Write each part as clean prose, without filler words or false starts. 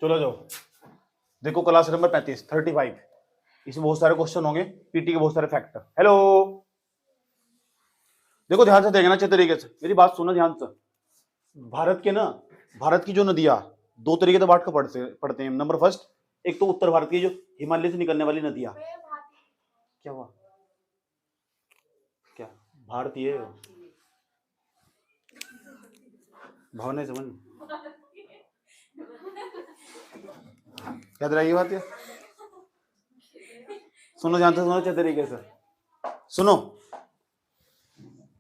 चलो जाओ, देखो क्लास नंबर 35 इसमें बहुत सारे क्वेश्चन होंगे, पीटी के बहुत सारे फैक्टर। हेलो, देखो ध्यान से देखना अच्छे तरीके से, मेरी बात सुनो ध्यान से। भारत की जो नदियां दो तरीके से बांट कर पढ़ते हैं। नंबर फर्स्ट, एक तो उत्तर भारत की जो हिमालय से निकलने वाली नदियां। क्या हुआ? क्या भारतीय भावना है, समझ याद रहेगी बात ये? सुनो ध्यान से, सुनो अच्छे तरीके से सुनो।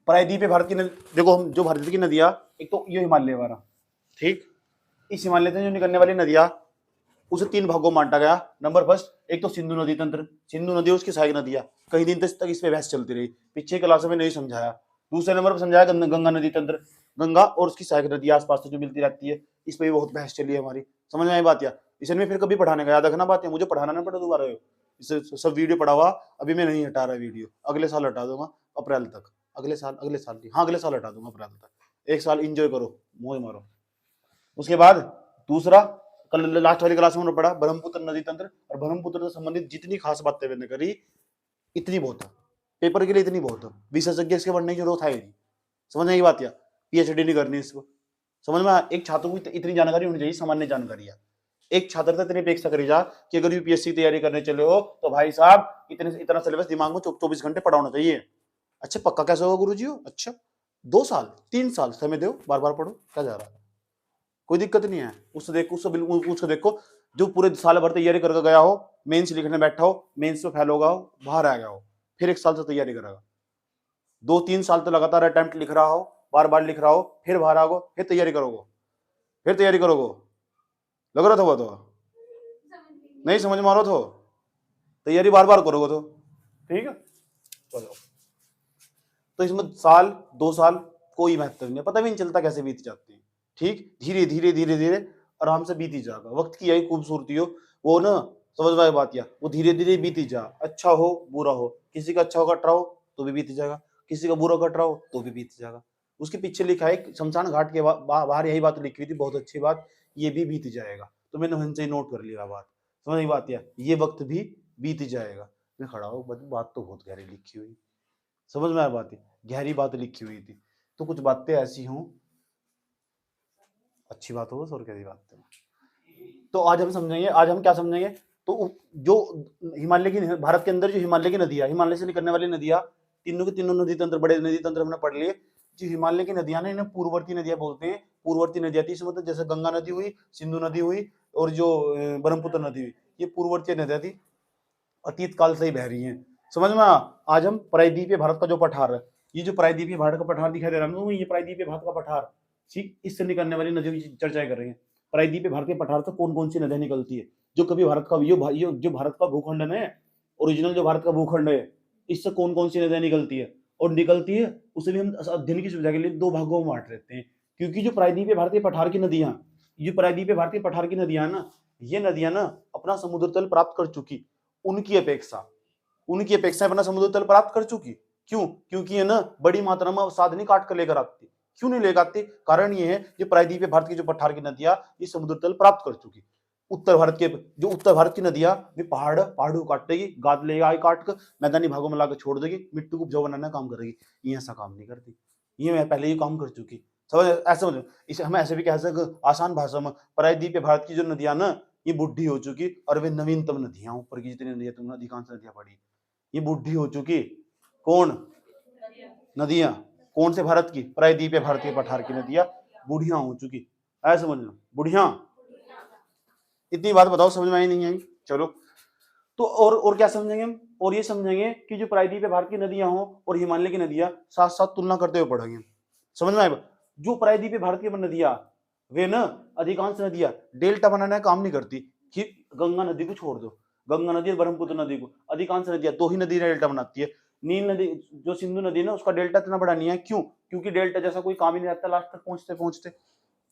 प्रायद्वीपीय भारत की देखो, हम जो भारत की नदियां, एक तो ये हिमालय वाला, ठीक, इस हिमालय से जो निकलने वाली नदियां उसे तीन भागों में बांटा गया। नंबर फर्स्ट, एक तो सिंधु नदी तंत्र, सिंधु नदी उसकी सहायक नदियां, कई दिन तक इस पे बहस चलती रही, पीछे क्लास में नहीं समझाया। दूसरे नंबर पर समझाया गंगा नदी तंत्र, गंगा और उसकी सहायक नदी आसपास से जो मिलती रहती है, इस पर भी बहुत बहस चली है हमारी। समझ में आई बात? या इसे में फिर कभी पढ़ाने का याद रखना बात है, मुझे पढ़ाना ना पड़े दोबारा। इसे सब वीडियो पढ़ा हुआ अभी मैं नहीं हटा रहा वीडियो, अगले साल हटा दूंगा अप्रैल तक। अगले साल नहीं, हाँ अगले साल हटा दूंगा अप्रैल तक। एक साल इंजॉय करो, मौज मारो। उसके बाद दूसरा, कल लास्ट वाली क्लास में पढ़ा ब्रह्मपुत्र नदी तंत्र, और ब्रह्मपुत्र से संबंधित जितनी खास बातें मैंने करी इतनी बहुत है, पेपर के लिए इतनी बहुत है, विशेषज्ञ इसके पढ़ने की जरूरत है ही नहीं। समझ में आई बात? या पीएचडी नहीं करनी इसको, समझ में? एक छात्र को इतनी जानकारी होनी चाहिए, सामान्य जानकारी है। एक छात्र से इतनी अपेक्षा करी जा कि अगर यूपीएससी की तैयारी करने चले हो तो भाई साहब इतना सिलेबस दिमाग में 24 घंटे पढ़ा होना चाहिए। अच्छा पक्का कैसे होगा गुरुजी? हो अच्छा 2 साल 3 साल समय दो, बार बार पढ़ो, क्या जा रहा है? कोई दिक्कत नहीं है। उससे देखो, उससे बिल्कुल उसको देखो जो पूरे साल भर तैयारी करके गया हो, मेंस लिखने बैठा हो, मेंस में फेल होगा हो, बाहर आ गया हो, फिर 1 साल से तैयारी करेगा, 2-3 साल तो लगातार अटेम्प्ट लिख रहा हो, बार बार लिख रहा हो, फिर बाहर आओगे, फिर तैयारी करोगे, लग रहा था वो तो नहीं समझ में आ रहा तो तैयारी बार बार करोगे तो ठीक है। चलो, तो इसमें साल 2 साल कोई महत्व नहीं है, पता भी नहीं चलता कैसे बीत जाते हैं। ठीक, धीरे धीरे धीरे धीरे आराम से बीती जाएगा। वक्त की यही खूबसूरती हो, वो ना समझ में बात, या वो धीरे धीरे बीती जा, अच्छा हो बुरा हो, किसी का अच्छा कट रहा हो तो भी बीत जाएगा, किसी का बुरा कट रहा हो तो भी बीत जाएगा। उसके पीछे लिखा है शमशान घाट के बाहर यही बात लिखी हुई थी, बहुत अच्छी बात, ये भी बीत जाएगा। तो मैंने वहीं से नोट कर लिया बात, समझ में बात? या ये वक्त भी बीत जाएगा। मैं खड़ा हूँ, बात तो बहुत गहरी लिखी हुई, समझ में आया बात? गहरी बात लिखी हुई थी, तो कुछ बातें ऐसी हों अच्छी बात हो, और कैसी बात है। तो आज हम समझेंगे, आज हम क्या समझेंगे, तो जो हिमालय की, भारत के अंदर जो हिमालय की नदियां, हिमालय से निकलने वाली नदियां, तीनों के तीनों नदी तंत्र, बड़े नदी तंत्र हमने पढ़ लिए। जो हिमालय की नदियां ना, इन्हें पूर्ववर्ती नदियां बोलते हैं। पूर्ववर्ती नदियां थी इसमें, मतलब जैसे गंगा नदी हुई, सिंधु नदी हुई, और जो ब्रह्मपुत्र नदी हुई, ये पूर्ववर्ती नदियां थी, अतीत काल से ही बह रही हैं। समझ में? आज हम प्रायद्वीपीय भारत का जो पठार है, ये जो प्रायद्वीपीय भारत का पठार दिखाई दे रहा है, ये प्रायद्वीपीय भारत का पठार, ठीक, इससे निकलने वाली नदियों की चर्चाएं कर रहे हैं। प्रायद्वीपीय भारत के पठार से कौन कौन सी नदियां निकलती है, जो कभी भारत का जो भारत का भूखंड है, ओरिजिनल जो भारत का भूखंड है, इससे कौन कौन सी नदियां निकलती है, और निकलती है उसे भी हम अध्ययन की सुविधा के लिए 2 भागों में बांट लेते हैं। क्योंकि जो प्रायद्वीपीय भारत के पठार की नदियां, ये प्रायद्वीपीय भारत के पठार की नदियां ना, ये नदियां ना अपना समुद्र तल प्राप्त कर चुकी, उनकी अपेक्षा अपना समुद्र तल प्राप्त कर चुकी। क्यों? क्योंकि ये ना बड़ी मात्रा में अवसाद नहीं काट कर लेकर आती। क्यों नहीं लेकर आती? कारण ये है कि प्रायद्वीपीय भारत की जो पठार की नदियां, ये समुद्र तल प्राप्त कर चुकी। उत्तर भारत की नदियां भी पहाड़ों काटेगी, गाद लेगा काट कर, मैदानी भागों में लाकर छोड़ देगी, मिट्टी को उपजाऊ बनाने का काम करेगी। ये ऐसा काम नहीं करती, ये मैं पहले ही काम कर चुकी। समझ ऐसे समझ, इसे हम ऐसे भी कह सकते आसान भाषा में, प्रायद्वीपीय भारत की जो नदियां ना, ये बुढ़ी हो चुकी, और वे नवीनतम नदियां, ऊपर की जितनी नदियां तुमने अधिकांश नदियां पढ़ी, ये बुढ़ी हो चुकी। कौन नदियां? कौन से भारत की? प्रायद्वीपीय भारतीय पठार की नदियां बुढ़िया हो चुकी। ऐसा समझ लो, बुढ़िया। इतनी बात बताओ, समझ में आई नहीं आई? चलो, तो और क्या समझेंगे हम? और ये समझेंगे कि जो प्रायद्वीपीय भारत की नदियां हो और हिमालय की नदियां साथ साथ तुलना करते हुए पढ़ेंगे। समझ में आए? जो प्रायद्वीपीय भारत की नदियां, वे ना अधिकांश नदियां डेल्टा बनाने का काम नहीं करती, कि गंगा नदी को छोड़ दो, गंगा नदी और ब्रह्मपुत्र नदी को, अधिकांश नदियां 2 ही नदी डेल्टा बनाती है। नील नदी, जो सिंधु नदी ना, उसका डेल्टा इतना बड़ा नहीं है। क्यों? क्योंकि डेल्टा जैसा कोई काम ही नहीं रहता लास्ट तक पहुंचते पहुंचते,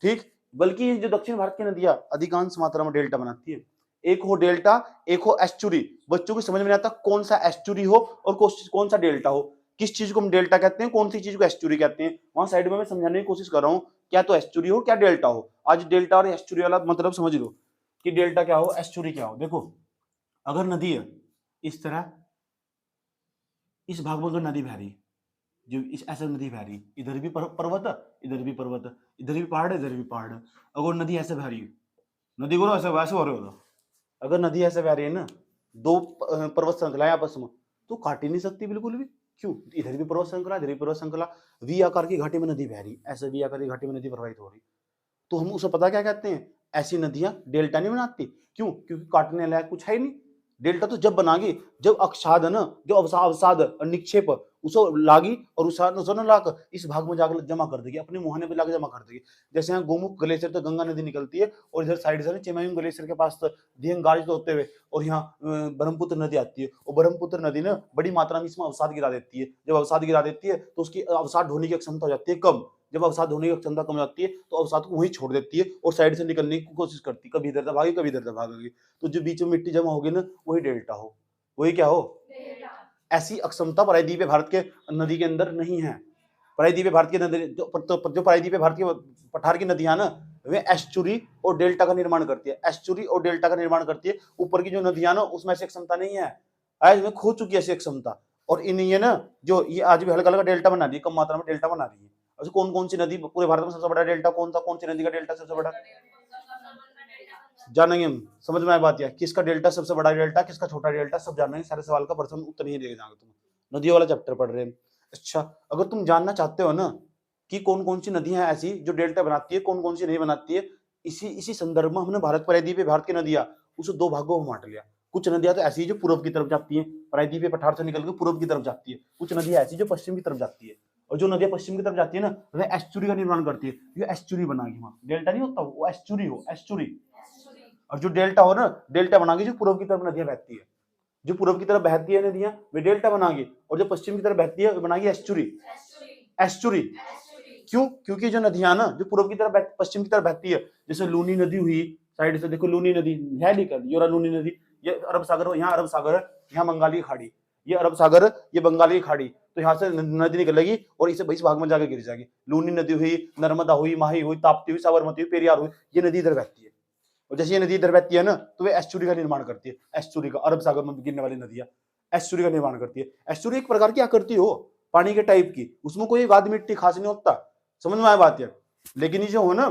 ठीक। बल्कि जो दक्षिण भारत की नदियां अधिकांश मात्रा में डेल्टा बनाती है। एक हो डेल्टा, एक हो एस्चुरी। बच्चों को समझ में नहीं आता कौन सा एस्चुरी हो और कौन सा डेल्टा हो, किस चीज को हम डेल्टा कहते हैं, कौन सी चीज को एस्चुरी कहते हैं। वहां साइड में मैं समझाने की कोशिश कर रहा हूँ, क्या तो एस्चुरी हो क्या डेल्टा हो। आज डेल्टा और एस्चुरी वाला मतलब समझ लो। कि डेल्टा क्या हो, एस्चुरी क्या हो। देखो अगर नदी है इस तरह, इस भाग में अगर नदी बह रही, जो इस ऐसे नदी बह रही, इधर भी पर्वत है, इधर भी पर्वत है, इधर भी पहाड़ है, इधर भी पहाड़ है। अगर नदी ऐसे बह रही है, नदी को ऐसे वैसे हो रहे हो, अगर नदी ऐसे बह रही है ना, दो पर्वत श्रृंखलाएं आपस में, तो काट ही नहीं सकती बिल्कुल भी। क्यों, इधर भी पर्वत श्रृंखला, इधर भी पर्वत श्रृंखला, वी आकार की घाटी में नदी बह रही, ऐसे वी आकार की घाटी में नदी प्रवाहित हो रही, तो हम उसे पता क्या कहते हैं, ऐसी नदियां डेल्टा नहीं बनाती। क्यों, क्योंकि काटने लायक कुछ है ही नहीं। डेल्टा तो जब बनागी जब अक्षादन, जो अवसाद और निक्षेप उसे लागी और उस लाकर इस भाग में जाकर जमा कर देगी, अपने मुहाने पे लाकर जमा कर देगी। जैसे यहाँ गोमुख ग्लेशियर तो गंगा नदी निकलती है, और इधर साइड से चिमायूं ग्लेशियर के पास दिहंगारित होते हुए और यहाँ ब्रह्मपुत्र नदी आती है, और ब्रह्मपुत्र नदी ना बड़ी मात्रा में इसमें अवसाद गिरा देती है। जब अवसाद गिरा देती है तो उसकी अवसाद ढोने की क्षमता हो जाती है कम। जब अवसाद होने की क्षमता कम हो जाती है तो अवसाद को वहीं छोड़ देती है और साइड से निकलने की कोशिश करती है, कभी इधर से भागी, कभी इधर से भागेगी। तो जो बीच में मिट्टी जमा होगी ना, वही डेल्टा हो, वही क्या हो, ऐसी अक्षमता प्रायद्वीपीय भारत के नदी के अंदर नहीं है। प्रायद्वीपीय भारत की नदी जो प्रायद्वीपीय भारत की पठार की नदियां ना, वे एस्चुरी और डेल्टा का निर्माण करती है, एस्चुरी और डेल्टा का निर्माण करती है। ऊपर की जो नदियां ना, उसमें ऐसी क्षमता नहीं है, आज में खो चुकी है ऐसी क्षमता। और इन ये ना जो ये आज भी हल्का हल्का डेल्टा बना रही है, कम मात्रा में डेल्टा बना रही है। अच्छा, कौन कौन सी नदी पूरे भारत में सबसे बड़ा डेल्टा कौन सा, कौन सी नदी का डेल्टा सबसे बड़ा, जानेंगे हम, समझ में आए बात, किसका डेल्टा सबसे बड़ा डेल्टा, किसका छोटा डेल्टा, सब जानेंगे। सारे सवाल का प्रश्न उत्तर नहीं देगा तुम, नदियों वाला चैप्टर पढ़ रहे हैं। अच्छा, अगर तुम जानना चाहते हो ना कि कौन कौन सी नदियां ऐसी जो डेल्टा बनाती है, कौन कौन सी नहीं बनाती है, इसी संदर्भ में हमने भारत प्रायद्वीपीय भारत की नदियां उसे दो भागों में बांट लिया। कुछ नदियां तो ऐसी जो पूर्व की तरफ जाती है, प्रायद्वीपीय पठार से निकल के पूर्व की तरफ जाती है। कुछ नदियां ऐसी जो पश्चिम की तरफ जाती है, और जो नदियां पश्चिम की तरफ जाती है ना, वह एस्चुरी का निर्माण करती है। ये एस्चुरी बनाएगी, वहां डेल्टा नहीं होता, वो एस्चुरी हो, एस्चुरी। और जो डेल्टा हो ना, डेल्टा बनाएगी जो पूर्व की तरफ नदियां बहती है, जो पूर्व की तरफ बहती है नदियां वे डेल्टा बनाएगी, और जो पश्चिम की तरफ बहती है वे बनाएगी एस्चुरी, एस्चुरी। क्यों, क्योंकि जो नदियां ना जो पूर्व की तरफ पश्चिम की तरफ बहती है, जैसे लूनी नदी हुई, साइड से देखो लूनी नदी है, निकल ये लूनी नदी, ये अरब सागर, यहाँ अरब सागर है, यहाँ बंगाली की खाड़ी, ये अरब सागर, ये बंगाली की खाड़ी, तो यहाँ से नदी निकलेगी और इसे इस भाग में जाकर गिर जाएगी। लूनी नदी हुई, नर्मदा हुई, माही हुई, ताप्ती हुई, साबरमती हुई, पेरियार हुई, ये नदी इधर बहती है। और जैसे ये नदी इधर बहती है ना, तो वे एस्चुरी का निर्माण करती है, एस्चुरी का, अरब सागर में गिरने वाली नदियां एस्चुरी का निर्माण करती है। एस्चुरी एक प्रकार की आकृति हो पानी के टाइप की, उसमें कोई वाद मिट्टी खास नहीं होता, समझ में आया बात है। लेकिन ये जो हो ना,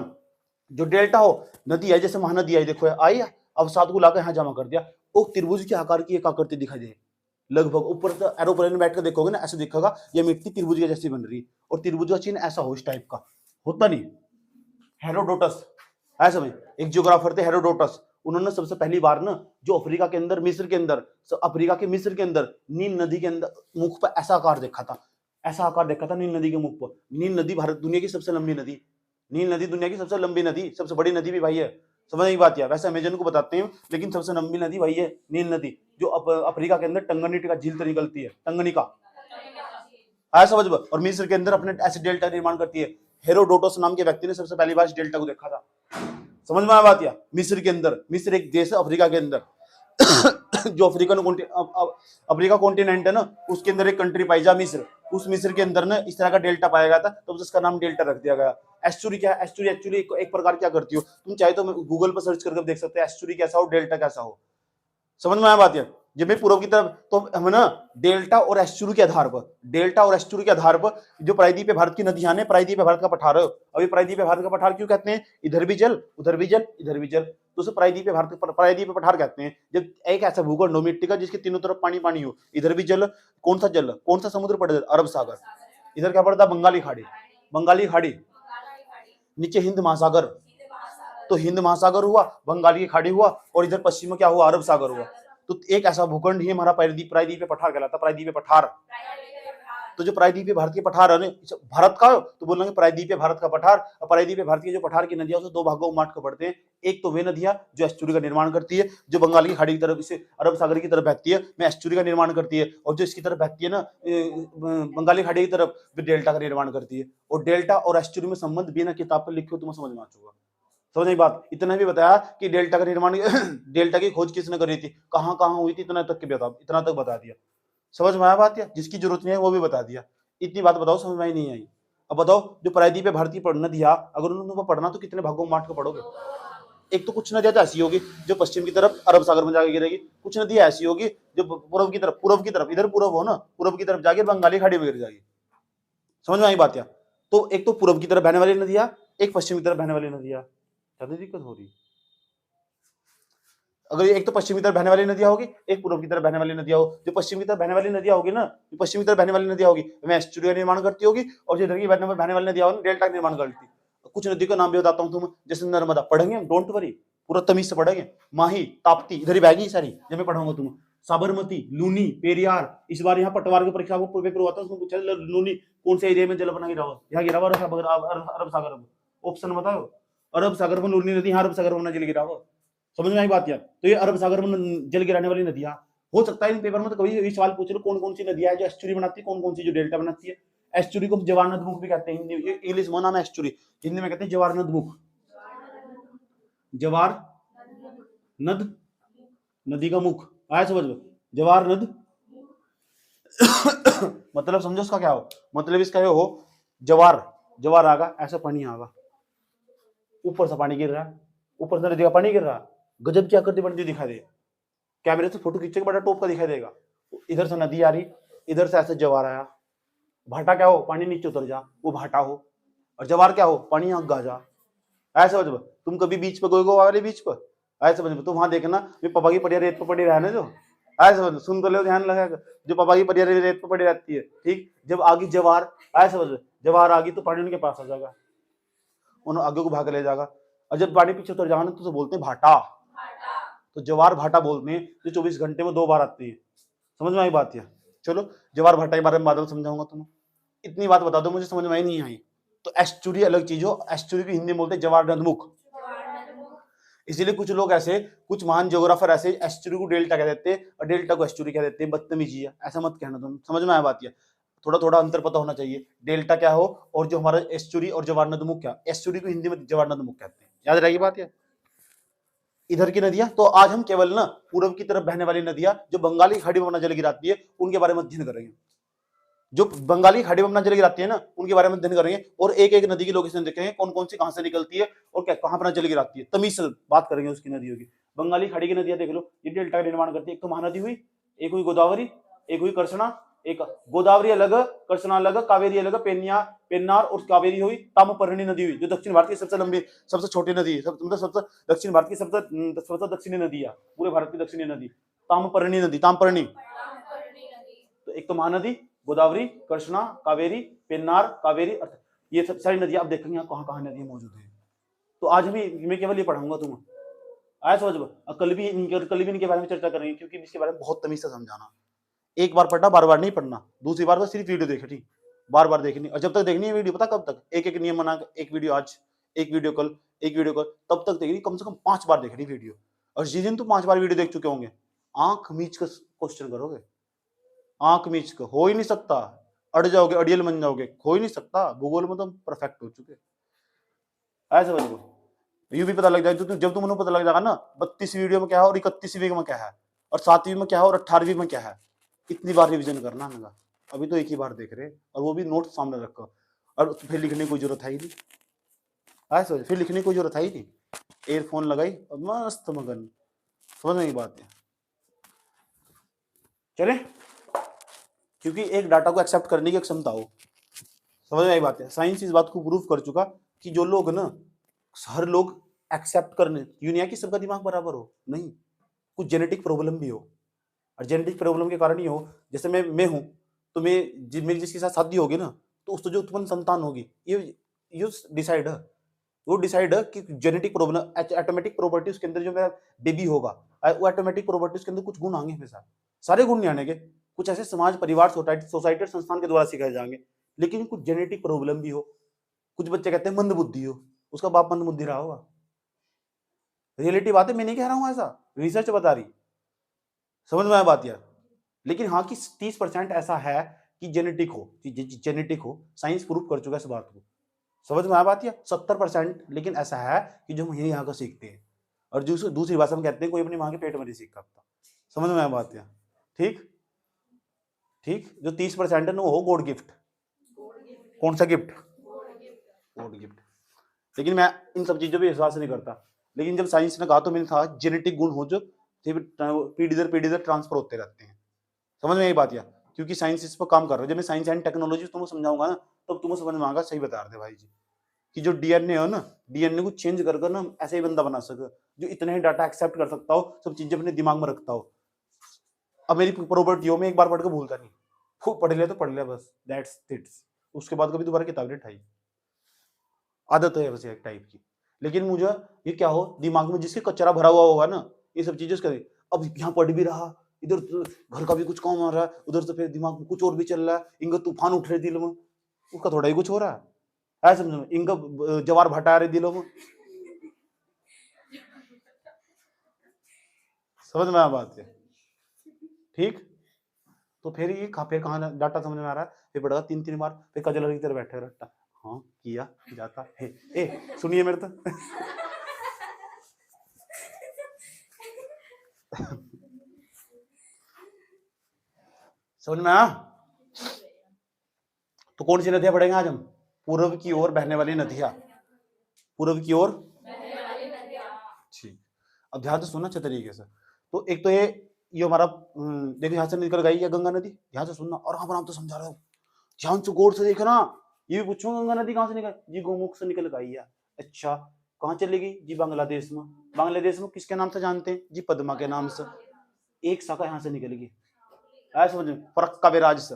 जो डेल्टा हो, नदी है जैसे महानदी आई, देखो आई अवसाद को लाकर यहाँ जमा कर दिया, वो त्रिभुज के आकार की एक आकृति दिखाई दे लगभग। ऊपर से एरोप्लेन में बैठ कर देखोगे ना, ऐसे दिखेगा ये मिट्टी त्रिभुज के जैसी बन रही, और त्रिभुज का चिन्ह ऐसा हो, इस टाइप का होता नहीं। हेरोडोटस है समझ, एक जियोग्राफर थे हेरोडोटस, उन्होंने सबसे पहली बार ना जो अफ्रीका के अंदर, मिस्र के अंदर, अफ्रीका के मिस्र के अंदर नील नदी के अंदर मुख पर ऐसा आकार देखा था, ऐसा आकार देखा था नील नदी के मुख पर। नील नदी भारत दुनिया की सबसे लंबी नदी, नील नदी दुनिया की सबसे लंबी नदी, सबसे बड़ी नदी भी भाई है, समझ की बात है। वैसे अमेजन को बताते हैं, लेकिन सबसे लंबी नदी भाई है नील नदी, जो अफ्रीका के अंदर टंगनिका झील से निकलती है, टंगनिका आया समझ। और मिस्र के अंदर अपने ऐसे डेल्टा निर्माण करती है। हेरोडोटस नाम के व्यक्ति ने सबसे पहली बार इस डेल्टा को देखा था, समझ में आया बात या। मिस्र के अंदर, मिस्र एक देश है अफ्रीका के अंदर जो अफ्रीका कॉन्टिनेंट है ना, उसके अंदर एक कंट्री पाई जा मिस्र, उस मिस्र के अंदर ना इस तरह का डेल्टा पाया गया था, तो उसका नाम डेल्टा रख दिया गया। एस्चुरी क्या है, एस्चुरी एक्चुअली एक प्रकार क्या करती हो, तुम चाहे तो गूगल पर सर्च करके देख सकते हो एस्चुरी कैसा हो, डेल्टा कैसा हो, समझ में आया बात है। जब मैं पूर्व की तरफ, तो हम ना डेल्टा और एस्चुरी के आधार पर, डेल्टा और एस्चुरी के आधार पर जो प्रायद्वीपीय भारत की नदियां ने, प्रायद्वीपीय भारत का पठार है। अभी प्रायद्वीपीय भारत का पठार क्यों कहते हैं, इधर भी जल, उधर भी जल, इधर भी जल, तो उसे प्रायद्वीपीय भारत, प्रायद्वीपीय पठार कहते हैं। जब एक ऐसा भूखंड हो मिट्टी का जिसके तीनों तरफ पानी पानी हो, इधर भी जल, कौन सा जल, कौन सा समुद्र पड़ता है, अरब सागर, इधर क्या पड़ता है, बंगाली खाड़ी, बंगाली खाड़ी, नीचे हिंद महासागर, तो हिंद महासागर हुआ, बंगाली की खाड़ी हुआ, और इधर पश्चिम में क्या हुआ, अरब सागर हुआ। तो एक ऐसा भूखंड ही हमारा प्रायद्वीपीय पठार कहलाता है, प्रायद्वीपीय पठार। तो जो प्रायद्वीपीय भारत के पठार है भारत का, तो बोलेंगे प्रायद्वीपीय भारत का पठार। और प्रायद्वीपीय भारत के जो पठार की नदियां, उसे दो भागों में बांट कर पढ़ते हैं। एक तो वे नदियां जो एस्चुरी का निर्माण करती है, जो बंगाल की खाड़ी की तरफ, इसे अरब सागर की तरफ बहती है, में एस्चुरी का निर्माण करती है, और जो इसकी तरफ बहती है ना बंगाली खाड़ी की तरफ, वे डेल्टा का निर्माण करती है। और डेल्टा और एस्चुरी में संबंध बिना किताब पर लिखे हो तुम्हें समझ में आ चुका, समझ नहीं बात। इतना भी बताया कि डेल्टा का निर्माण डेल्टा की खोज किसने करी थी, कहां कहां हुई थी, इतना तक बता दिया, समझ में आया बात या। जिसकी जरूरत नहीं है वो भी बता दिया। इतनी बात बताओ, समझ में नहीं आई। अब बताओ, जो प्रायद्वीपीय भारतीय नदियां, अगर उनको पढ़ना तो कितने भागों में बांट के पढ़ोगे, एक तो कुछ नदियां तो ऐसी होगी जो पश्चिम की तरफ अरब सागर में जाके गिरेगी, कुछ नदियां ऐसी होगी जो पूर्व की तरफ इधर पूर्व हो ना, पूर्व की तरफ जाके बंगाली खाड़ी में गिर जाएगी। समझ में आई बात? या तो एक तो पूर्व की तरफ बहने वाली नदियां, एक पश्चिम की तरफ बहने वाली नदियां, ज्यादा दिक्कत हो रही। अगर एक तो पश्चिमी तरफ बहने वाली नदियां होगी, एक पूर्व की तरफ बहने वाली नदियां हो, जो पश्चिम की तरफ बहने वाली नदियां होगी ना, जो पश्चिमी तरफ बहने वाली नदियां होगी वह एस्चुरी का निर्माण करती होगी, और जो इधर की बहने वाली नदियां होगी डेल्टा का निर्माण करती। कुछ नदी का नाम भी बताता हूँ तुम्हें, जैसे नर्मदा, पढ़ेंगे डोंट वरी, पूरा तमीज से पढ़ेंगे। माही, ताप्ती इधर ही बहगी सारी, जब मैं पढ़ाऊंगा तुम्हें। साबरमती, लूनी, पेरियार। इस बार यहाँ पटवार की परीक्षा को पेपर हुआ था, उसमें पूछा लूनी कौन से एरिया में जल बना गिरा हुआ, यहाँ गिरा हुआ अरब सागर में। ऑप्शन बताओ, अरब सागर में लूनी नदी, यहाँ अरब सागर में जल गिरा हुआ। समझ में आई बात? यार तो ये अरब सागर में जल गिराने वाली नदियां हो सकता है इन पेपर में तो कभी ये सवाल पूछ लो कौन कौन सी नदियां है जो एस्चुरी बनाती है, कौन कौन सी जो डेल्टा बनाती है। एस्चुरी को जवार नदमुख भी कहते हैं, इंग्लिश में नाम है एस्चुरी, हिंदी में कहते हैं जवार नदमुख। जवार नद, नदी का मुख आया समझ में, जवार नद मतलब समझो इसका क्या हो, मतलब इसका हो जवार, जवार आगा ऐसा पानी आगा, ऊपर से पानी गिर रहा है, ऊपर से नदी का पानी गिर रहा है, गजब की आकृति बनती दिखाई दे, कैमरे से फोटो खींचे बड़ा टॉप का दिखाई देगा। इधर से नदी आ रही, इधर से ऐसे जवार आया। भाटा क्या हो, पानी नीचे उतर जा, वो भाटा हो। और जवार क्या हो, पानी आगे जा। ऐसे समझ, तुम कभी बीच पे गए गोवा वाले बीच पर, ऐसे समझ तुम वहां देखना, पापा की पड़िया रेत पर पड़ी रहने जो, ऐसे समझ, सुन तो लो, ध्यान लगा, जो पापा की पड़िया रेत पर पड़ी रहती है, ठीक, जब आगे जवार, ऐसे समझ, जवार आ गई तो पानी उनके पास आ जाएगा, उन्हें आगे को भाग ले जाएगा। और जब पानी पीछे उतर जाएगा तो बोलते हैं भाटा, तो जवार भाटा बोलते हैं जो 24 घंटे में 2 बार आती है। समझ में आई बात? है चलो जवार भाटा के बारे में बाद में समझाऊंगा तुम्हें, इतनी बात बता दो मुझे समझ में नहीं आई। तो एस्चुरी अलग चीज हो, एस्चुरी की हिंदी में बोलते हैं जवार नदमुख। इसीलिए कुछ लोग ऐसे, कुछ महान ज्योग्राफर ऐसे एस्चुरी को डेल्टा कह देते हैं और डेल्टा को एस्चुरी कह देते हैं, बदतमीजी है, ऐसा मत कहना तुम। समझ में आया बात? है थोड़ा थोड़ा अंतर पता होना चाहिए, डेल्टा क्या हो और जो हमारा एस्चुरी और जवार नदमुख क्या। एस्चुरी को हिंदी में जवार नदमुख कहते हैं, याद रहेगी बात? है इधर की नदियां, तो आज हम केवल ना पूर्व की तरफ बहने वाली नदियां जो बंगाली खाड़ी में अपना जल गिराती है उनके बारे में अध्ययन करेंगे। जो बंगाली खाड़ी में अपना जल गिराती है ना उनके बारे में अध्ययन करेंगे, और एक एक नदी की लोकेशन देखेंगे कौन कौन सी कहां से निकलती है और कहां अपना जल गिराती है, तमीज से बात करेंगे उसकी नदियों की। बंगाली खाड़ी की नदियां देख लो, ये डेल्टा का निर्माण करती है। एक तो महानदी हुई, एक हुई गोदावरी, एक हुई कृष्णा, एक गोदावरी अलग, कृष्णा अलग, कावेरी अलग, पेन्नार और कावेरी हुई। ताम्रपर्णी नदी हुई जो दक्षिण भारत की सबसे लंबी, सबसे छोटी नदी है, मतलब सबसे दक्षिण भारत की सबसे दक्षिणी नदी है, पूरे भारत की दक्षिणी नदी ताम्रपर्णी नदी, ताम्रपर्णी। तो एक तो महानदी, गोदावरी, कृष्णा, कावेरी, पेन्नार, कावेरी, ये सब सारी नदियां आप देखेंगे कहां कहां नदियां मौजूद है। तो आज मैं केवल ये पढ़ाऊंगा तुम्हें, आया समझ। कल भी इनके बारे में चर्चा करेंगे क्योंकि इसके बारे में बहुत तमीज से समझाना। एक बार पढ़ना, बार बार नहीं पढ़ना, दूसरी बार तो सिर्फ वीडियो देखे, ठीक, बार बार देखनी। और जब तक देखनी है वीडियो, पता कब तक, एक एक नियम बना, एक वीडियो आज, एक वीडियो कल, एक वीडियो कल, तब तक देखनी, कम से कम 5 बार देखनी वीडियो। और जिस दिन तुम 5 बार वीडियो देख चुके होंगे, आंख मीच कर क्वेश्चन करोगे, आंख मीच कर, हो ही नहीं सकता, अड़ जाओगे, अड़ियल बन जाओगे, हो ही नहीं सकता, भूगोल में तुम परफेक्ट हो चुके। ऐसे समझ लो, यू भी पता लग जाए, जब तुम पता लग जाएगा ना 32 वीडियो में क्या है और 31वीं में क्या है और 7वीं में क्या है और 18वीं में क्या है, इतनी बार रिवीजन करना है। अभी तो एक ही बार देख रहे और वो भी नोट सामने रखो, और फिर लिखने की कोई जरूरत है ही नहीं, ऐसे फिर लिखने की कोई जरूरत है ही नहीं, एयरफोन लगाई और मस्त मगन। समझ में बात है? चले, क्योंकि एक डाटा को एक्सेप्ट करने की क्षमता हो। समझ में आई बात है? साइंस इस बात को प्रूव कर चुका कि जो लोग ना, हर लोग एक्सेप्ट करने, यूं नहीं है कि सबका दिमाग बराबर हो, नहीं, कुछ जेनेटिक प्रॉब्लम भी हो। और जेनेटिक प्रॉब्लम के कारण ही हो, जैसे मैं हूं तो मेरी जिसके साथ शादी होगी ना तो उससे जो उत्पन्न संतान होगी, ये डिसाइड है, वो डिसाइड है कि जेनेटिक प्रॉब्लम, ऑटोमेटिक प्रॉपर्टी उसके अंदर जो मेरा बेबी होगा, वो ऑटोमेटिक प्रॉपर्टी उसके अंदर कुछ गुण आएंगे, हमेशा सारे गुण नहीं आने के, कुछ ऐसे समाज, परिवार, सोसाइटी और संस्थान के द्वारा सिखाए जाएंगे, लेकिन कुछ जेनेटिक प्रॉब्लम भी हो। कुछ बच्चे कहते हैं मंद बुद्धि हो, उसका बाप मंद बुद्धि रहा होगा। रियलिटी बात है, मैं नहीं कह रहा हूं ऐसा, रिसर्च बता रही। समझ में आया बात? यार लेकिन हाँ कि 30% ऐसा है कि जेनेटिक हो, जेनेटिक हो, साइंस प्रूव कर चुका है इस बात को। समझ में आया बात? या 70% लेकिन ऐसा है कि जो हम यही यहाँ का सीखते हैं, और जो दूसरी भाषा में कहते हैं कोई अपनी माँ के पेट में नहीं सीख सकता। समझ में आया बात? या ठीक ठीक, जो 30% है ना वो हो गॉड गिफ्ट। कौन सा गिफ्ट? God gift. लेकिन मैं इन सब चीजों पर विश्वास नहीं करता। लेकिन जब साइंस ने कहा तो मैंने कहा जेनेटिक गुण हो जो पीढ़ी दर ट्रांसफर होते रहते हैं। समझ में यही बात या? क्योंकि साइंस इस पर काम कर रहा है। जब मैं साइंस एंड टेक्नोलॉजी तुमको समझाऊंगा ना तब तुम्हें समझ में आएगा। सही बता रहे थे भाई जी कि जो डीएनए है ना, डीएनए को चेंज कर ना ऐसे ही बंदा बना सके जो इतना ही डाटा एक्सेप्ट कर सकता हो, सब चीजें अपने दिमाग में रखता हो। अब मेरी प्रॉपर्टी हो, मैं एक बार पढ़ के भूलता नहीं, खूब पढ़ लिया तो पढ़ लिया बस, दैट्स इट। उसके बाद कभी दोबारा किताब नहीं उठाई। आदत है बस एक टाइप की। लेकिन मुझे ये क्या हो, दिमाग में जिसके कचरा भरा हुआ होगा ना, ये सब चीजें करे। अब यहाँ पढ़ भी रहा, इधर तो घर का भी कुछ काम आ रहा है, उधर से फिर दिमाग में कुछ और भी चल रहा है, इनका तूफान उठ रहे दिल में, उसका थोड़ा ही कुछ हो रहा है समझो, इनका जवार भटा रहे दिलों में। समझ में आ बात है? ठीक। तो फिर ये फिर कहाँ डाटा समझ में आ रहा है, फिर पढ़ेगा 3-3 बार, फिर कजलर की तरह बैठे रट्टा, हाँ किया जाता है। ए सुनिए मेरे तो समझ में आया? तो कौन सी नदियां पढ़ेंगे आज हम? पूर्व की ओर बहने वाली नदियां, पूर्व की ओर। ठीक, अब ध्यान से सुनना अच्छे तरीके से। तो एक तो ये हमारा देखो यहाँ से निकल गई है गंगा नदी, ध्यान से सुनना। और हम तो समझा रहा हूँ, ध्यान से गौर से देखना। ये भी पूछूंगा गंगा नदी कहाँ से निकल जी? गोमुख से निकल गई है। अच्छा, कहाँ चलेगी जी? बांग्लादेश में। बांग्लादेश में किसके नाम से जानते हैं जी? पद्मा के नाम से। एक शाखा यहाँ से निकलेगी, ऐसा समझ, फरक्का बेराज से।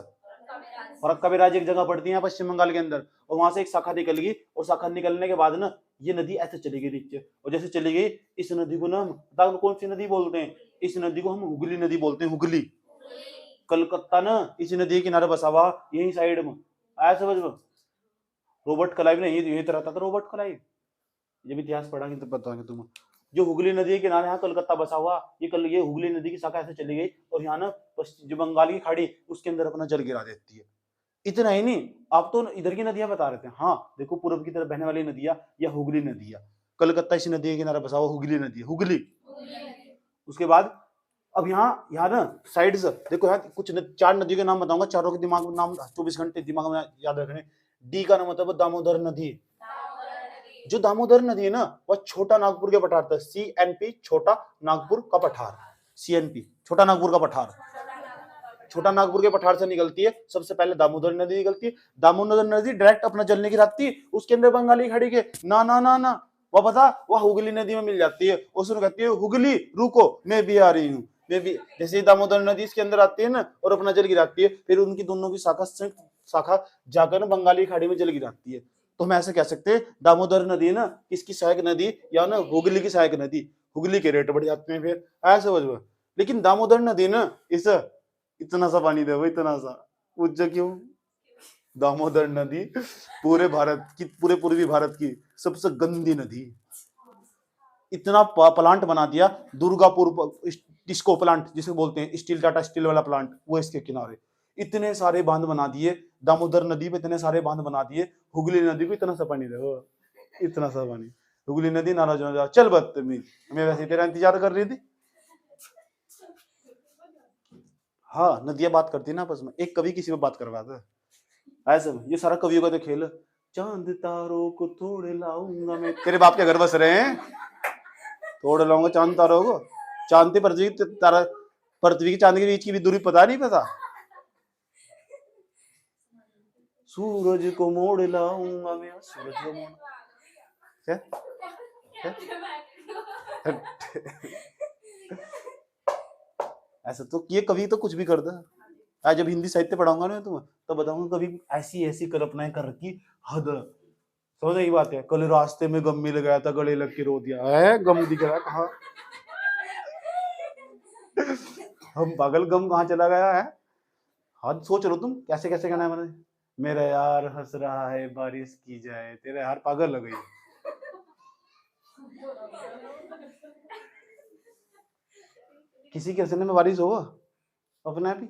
फरक्का बेराज एक जगह पड़ती है पश्चिम बंगाल के अंदर, और वहां से एक शाखा निकल गई, और शाखा निकलने के बाद ना ये नदी ऐसे चली गई नीचे, और जैसे चली गई इस नदी को ना हम कौन सी नदी बोलते हैं? इस नदी को हम हुगली नदी बोलते हैं। हुगली, कलकत्ता ना इस नदी के किनारे बसा हुआ, यही साइड में। आया समझ में? रॉबर्ट क्लाइव ने यही तो रहता था, रॉबर्ट क्लाइव। जब इतिहास पढ़ाएंगे तो बताएंगे तुम्हें। जो हुगली नदी के किनारे यहाँ कलकत्ता बसा हुआ, ये हुगली नदी की शाखा ऐसे चली गई, और यहाँ ना जो बंगाल की खाड़ी उसके अंदर अपना जल गिरा देती है। इतना ही नहीं, आप तो इधर की नदियां बता रहे थे। हाँ देखो, पूर्व की तरफ बहने वाली नदियां या हुगली नदियां, कलकत्ता इस नदी के किनारे बसा हुआ हुगली नदी, हुगली। उसके बाद अब यहाँ ना साइड से देखो, यहाँ कुछ 4 नदियों के नाम बताऊंगा, चारों के दिमाग में नाम 24 घंटे दिमाग में याद रखने। डी का नाम मतलब दामोदर नदी। जो दामोदर नदी है ना, वह छोटा नागपुर के पठार था, CNP, छोटा नागपुर का पठार। CNP छोटा नागपुर का पठार, छोटा नागपुर के पठार से निकलती है। सबसे पहले दामोदर नदी निकलती है। दामोदर नदी डायरेक्ट अपना जल नहीं गिराती उसके अंदर बंगाली खाड़ी के, ना ना ना ना, वह पता वह हुगली नदी में मिल जाती है। उसमें कहती है हुगली रुको मैं भी आ रही हूँ, मैं भी। जैसे दामोदर नदी इसके अंदर आती है ना और अपना जल गिराती है, फिर उनकी दोनों की शाखा जाकर ना बंगाली खाड़ी में जल गिराती है। तो हम ऐसे कह सकते हैं दामोदर नदी ना किसकी सहायक नदी, या ना हुगली की सहायक नदी। हुगली के रेट बढ़ जाते हैं फिर, ऐसे वजह। लेकिन दामोदर नदी ना इस इतना सा पानी दे, इतना सा पूछ क्यों? दामोदर नदी पूरे भारत की, पूरे पूर्वी भारत की सबसे गंदी नदी। इतना प्लांट बना दिया दुर्गापुर डिस्को प्लांट जिसे बोलते हैं, स्टील, टाटा स्टील वाला प्लांट, वो इसके किनारे इतने सारे बांध बना दिए। दामोदर नदी पे इतने सारे बांध बना दिए, हुगली नदी को इतना सा पानी दे, इतना सा पानी। हुगली नदी नाराज हो जा, चल बदतमीज, मैं वैसे तेरा इंतजार कर रही थी। हाँ नदियां बात करती है ना आपस में, एक कवि किसी में बात करवाता है ऐसे। ये सारा कवियों का तो खेल। चांद तारों को तोड़ लाऊंगा मैं, तेरे बाप के घर बस रहे हैं, तोड़ लाऊंगा चांद तारों को। चांद पृथ्वी तारा, पृथ्वी की चांद के बीच की भी दूरी पता नहीं पता। सूरज को मोड़ लाऊंगा मैं, सूरज को मोड़, क्या ऐसा तो ये कवि तो कुछ भी कर दे। आज जब हिंदी साहित्य पढ़ाऊंगा ना तुम्हें तो बताऊंगा कभी ऐसी ऐसी कल्पनाएं कर रखी हद। समझ की बात है? कल रास्ते में गम मिल गया था, गले लग के रो दिया है, गम दिख रहा है कहाँ? हम पागल, गम कहाँ चला गया है? हद सोच लो तुम कैसे कैसे कहना है मैंने, मेरा यार हंस रहा है बारिश की जाए, तेरा यार पागल लग गई। किसी के हंसने में बारिश होगा अपने आप ही?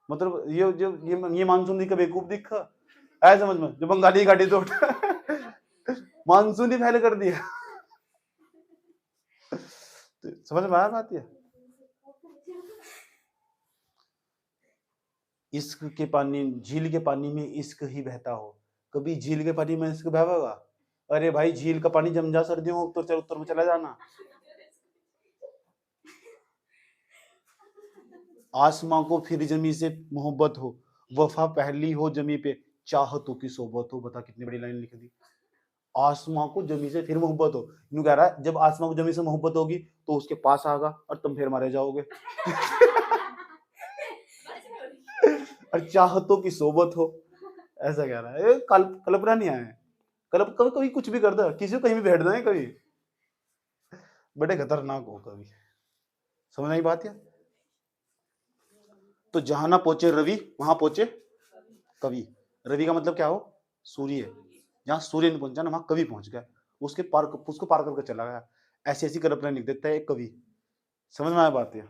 मतलब ये जो ये मानसून दिखा बेवकूफ दिखा, ऐ समझ में, जो बंगाली गाड़ी तो मानसून ही फैल कर दिया। तो समझ में आया बात? है इश्क के पानी, झील के पानी में इश्क ही बहता हो, कभी झील के पानी में इश्क बहेगा? अरे भाई झील का पानी जम जा सर्दियों में, उत्तर उत्तर में चला जाना। आसमां को फिर जमी से मोहब्बत हो, वफा पहली हो जमी पे, चाहतों की सोबत हो। बता कितनी बड़ी लाइन लिख दी। आसमां को जमी से फिर मोहब्बत हो, यूं कह रहा है जब आसमां को जमी से मोहब्बत होगी तो उसके पास आगा और तुम फिर मारे जाओगे। और चाहतों की सोबत हो, ऐसा कह रहा है। कल्पना नहीं आया, कभी कभी कुछ भी कर दो, किसी को कहीं भी बैठ जाए कभी, बड़े खतरनाक हो कभी। समझ आई बात है? तो जहां ना पहुंचे रवि वहां पहुंचे कवि। रवि का मतलब क्या हो? सूर्य। जहां सूर्य नहीं पहुंचा ना वहां कवि पहुंच गया, उसको पार करके चला गया। ऐसी ऐसी कल्पना लिख देता है एक कवि। समझ में आया बात है?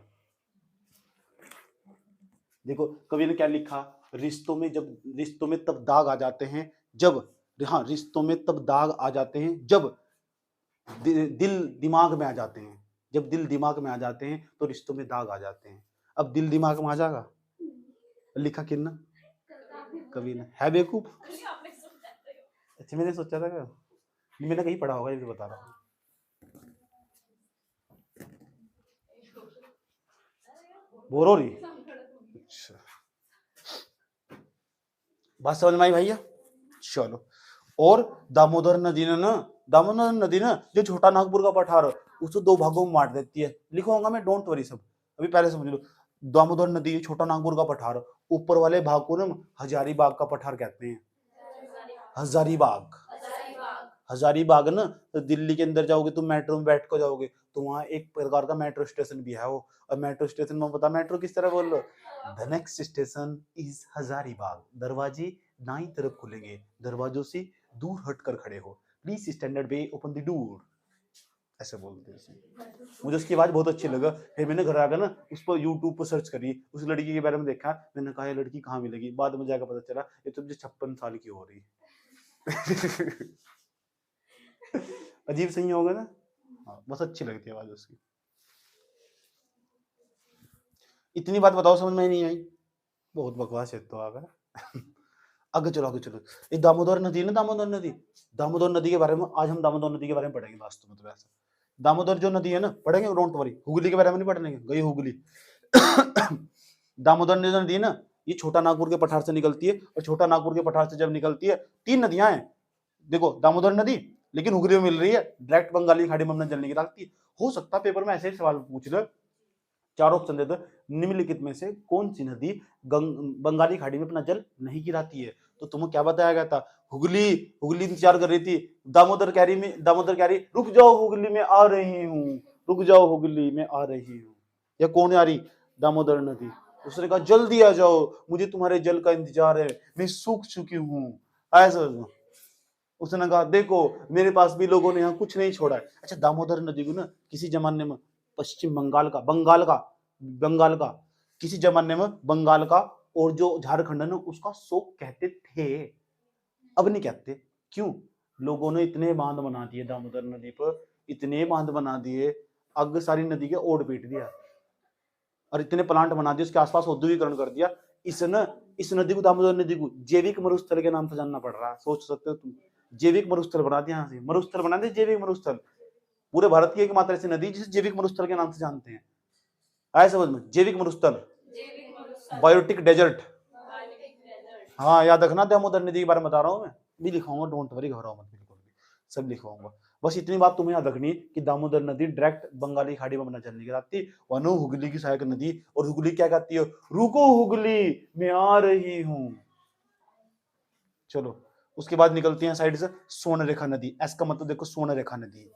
देखो कवि ने क्या लिखा, रिश्तों में तब दाग आ जाते हैं जब, हाँ रिश्तों में तब दाग आ जाते हैं जब दिल दिमाग में आ जाते हैं। जब दिल दिमाग में आ जाते हैं तो रिश्तों में दाग आ जाते हैं। अब दिल दिमाग में आ जाएगा, लिखा किन कवि ने, है बेवकूफ। अच्छा मैंने सोचा था क्या, मैंने कहीं पढ़ा होगा, ये बता रहा हूँ। बोर हो रही? अच्छा बात समझ में आई भैया? चलो। और दामोदर नदी ना जो छोटा नागपुर का पठार उसको दो भागों में बांट देती है। लिखूंगा मैं, डोंट वरी, सब अभी पहले समझ लो। दामोदर नदी छोटा नागपुर का पठार, ऊपर वाले भाग को ना हजारीबाग का पठार कहते हैं। हजारीबाग, हजारीबाग ना, तो दिल्ली के अंदर जाओगे तुम, मेट्रो में बैठ कर जाओगे तो वहां एक प्रकार का मेट्रो स्टेशन भी है वो। और मेट्रो स्टेशन में पता मेट्रो किस तरह बोल लो, the next station is Hazaribagh, दरवाजे दाईं तरफ खुलेंगे, दरवाजों से दूर हटकर खड़े हो, please standard way open the door, ऐसे बोलते हैं। मुझे उसकी आवाज बहुत अच्छी लगा, फिर मैंने घर आकर ना उस पर यूट्यूब पर सर्च करी, उस लड़की के बारे में देखा, मैंने कहा ये लड़की कहाँ मिलेगी, बाद में जाकर पता चला ये तो मुझे 56 साल की हो रही। अजीब सही होगा ना, हाँ बस अच्छी लगती है आवाज उसकी। इतनी बात बताओ समझ में नहीं आई? बहुत बकवास है तो आगे। आगे चलो आगे चलो। ये दामोदर नदी है ना, दामोदर नदी के बारे में आज हम दामोदर नदी के बारे में पढ़ेंगे। वास्तव में तो ऐसा दामोदर जो नदी है ना पढ़ेंगे, डोंट वरी। हुगली के बारे में नहीं पढ़ेंगे, गई हुगली। दामोदर नदी है ना, ये छोटा नागपुर के पठार से निकलती है, और छोटा नागपुर के पठार से जब निकलती है, 3 नदियां हैं देखो, दामोदर नदी लेकिन हुगली में मिल रही है, डायरेक्ट बंगाली खाड़ी में अपना जल निकलती है। हो सकता है पेपर में ऐसे ही सवाल पूछ ले, 4 ऑप्शन दे दो, निम्नलिखित में से कौन सी नदी बंगाली खाड़ी में अपना जल नहीं गिराती है? तो तुम्हें क्या बताया गया था? हुगली इंतजार कर रही थी, दामोदर कह रही रुक जाओ हुगली में आ रही हूँ, रुक जाओ हुगली में आ रही हूँ। या कौन आ रही? दामोदर नदी। उसने कहा जल्दी आ जाओ, मुझे तुम्हारे जल का इंतजार है, मैं सूख चुकी हूँ। ऐसा उसने कहा देखो मेरे पास भी लोगों ने यहाँ कुछ नहीं छोड़ा है। अच्छा दामोदर नदी को ना किसी जमाने में पश्चिम बंगाल का किसी जमाने में बंगाल का और जो झारखंड है ना उसका शोक कहते थे, अब नहीं कहते। क्यों? लोगों ने इतने बांध बना दिए दामोदर नदी पर, इतने बांध बना दिए, अग सारी नदी के ओढ़ पीट दिया, और इतने प्लांट बना दिए, उसके आसपास औद्योगिकरण कर दिया। इस नदी को, दामोदर नदी को जैविक मरुस्थल के नाम से जानना पड़ रहा है। सोच सकते हो तुम, जैविक मरुस्थल बना दिया, यहाँ से मरुस्थल बना दिया, जैविक मरुस्थल। पूरे भारत की एकमात्र ऐसी नदी जिसे जैविक मरुस्थल के नाम से जानते हैं। आए समझ में? जैविक मरुस्थल, बायोटिक डेजर्ट। हाँ याद रखना, दामोदर नदी के बारे में बता रहा हूँ मैं, भी लिखाऊंगा, डोंट वरी, घबराओ मत बिल्कुल भी, सब लिखवाऊंगा। बस इतनी बात तुम्हें याद रखनी कि दामोदर नदी डायरेक्ट बंगाली खाड़ी में अपना जल नहीं गिराती, वनो हुगली की सहायक नदी। और हुगली क्या कहती है? रुको हुगली मैं आ रही हूँ। चलो उसके बाद निकलती है साइड से स्वर्णरेखा नदी। एस का मतलब देखो, स्वर्णरेखा नदी,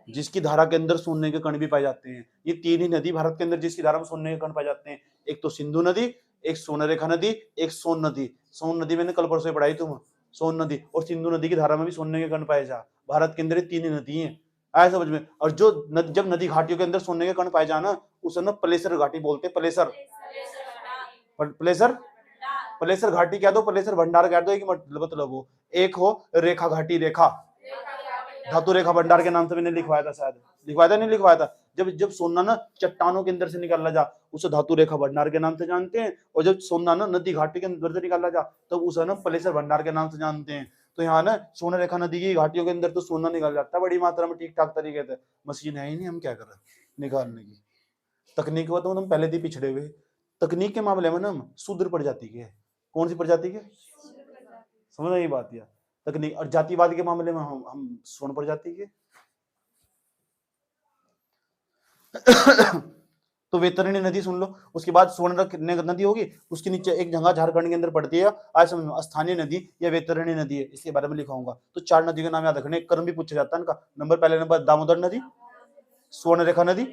जिसकी धारा के अंदर सोने के कण भी पाए जाते हैं। ये 3 ही नदी भारत के अंदर जिसकी धारा में सोने के कण पाए जाते हैं, एक तो सिंधु नदी, एक स्वर्णरेखा नदी, एक सोन नदी। सोन नदी मैंने कल परसों पढ़ाई तुम, सोन नदी और सिंधु नदी की धारा में भी सोने के कण पाए जा। भारत के अंदर 3 ही नदी है, आया समझ में? और जो जब नदी घाटियों के अंदर सोने के कण पाए जाना, उसे ना प्लेसर घाटी बोलते। प्लेसर घाटी कह दो, प्लेसर भंडार कह दो, एक मतलब हो। एक हो रेखा घाटी, रेखा धातु रेखा भंडार के नाम से मैंने लिखवाया था, शायद लिखवाया था, नहीं लिखवाया था। जब सोना ना चट्टानों के अंदर से निकाला जा, उसे धातु रेखा भंडार के नाम से जानते हैं। और जब सोना ना नदी घाटी के अंदर से निकाला जा, तब उसे ना प्लेसर भंडार के नाम से जानते हैं। तो यहाँ ना सोना रेखा नदी की घाटियों के अंदर तो सोना निकल जाता है बड़ी मात्रा में, ठीक ठाक तरीके से। मशीन है ही नहीं, हम क्या कर रहे हैं निकालने की। तकनीक को तो हम पहले से पीछड़े हुए। तकनीक के मामले में ना हम शूद्र प्रजाति के। कौन सी प्रजाति के? समझ आई बात या तकनीक। और जातिवाद के मामले में हम स्वर्ण प्रजाति के। तो वैतरणी नदी सुन लो। उसके बाद स्वर्ण नदी होगी, उसके नीचे एक जगह झारखंड के अंदर पड़ती है, आज समझ स्थानीय नदी या वैतरणी नदी है, इसके बारे में लिखाऊंगा। तो 4 नदी के नाम याद रखने, क्रम भी पूछा जाता है इनका। नंबर पहले नंबर दामोदर नदी, स्वर्ण रेखा नदी,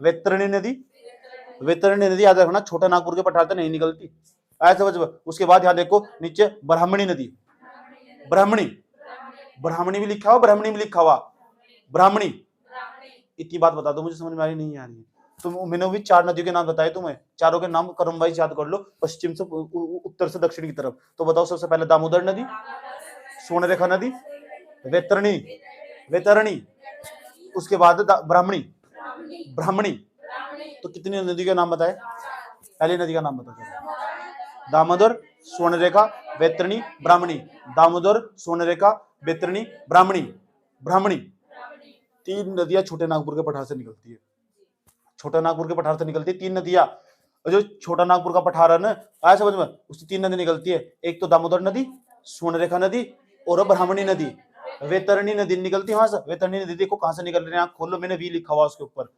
वैतरणी नदी। वैतरणी नदी याद रखना, छोटा नागपुर के पठार से नहीं निकलती, ऐसा समझ। उसके बाद यहाँ देखो नीचे ब्राह्मणी नदी, ब्राह्मणी, ब्राह्मणी भी लिखा हुआ, ब्राह्मणी भी लिखा हुआ, ब्राह्मणी। इतनी बात बता दो, मुझे समझ में आ रही नहीं आ रही है। तो मैंने भी 4 नदियों के नाम बताए तुम्हें, चारों के नाम क्रम वाइज याद कर लो, पश्चिम से उत्तर से दक्षिण की तरफ। तो बताओ सबसे पहले दामोदर नदी, स्वर्णरेखा नदी, वैतरणी, वैतरणी, उसके बाद ब्राह्मणी, ब्राह्मणी। तो कितनी नदी के नाम बताए? पहली नदी का नाम बताओ। दामोदर, स्वर्णरेखा, वैतरणी, ब्राह्मणी। दामोदर, स्वर्णरेखा, वैतरणी, ब्राह्मणी। ब्राह्मणी 3 नदियां छोटे नागपुर के पठार से निकलती है। छोटा नागपुर के पठार से निकलती है 3 नदियां। और जो छोटा नागपुर का पठार है ना, आया समझ में, उसकी 3 नदी निकलती है। एक तो दामोदर नदी, स्वर्णरेखा नदी और ब्राह्मणी नदी। वैतरणी नदी निकलती है वहां से। वैतरणी नदी देखो कहां से निकल रही है, आंख खोलो, मैंने भी लिखा हुआ उसके ऊपर।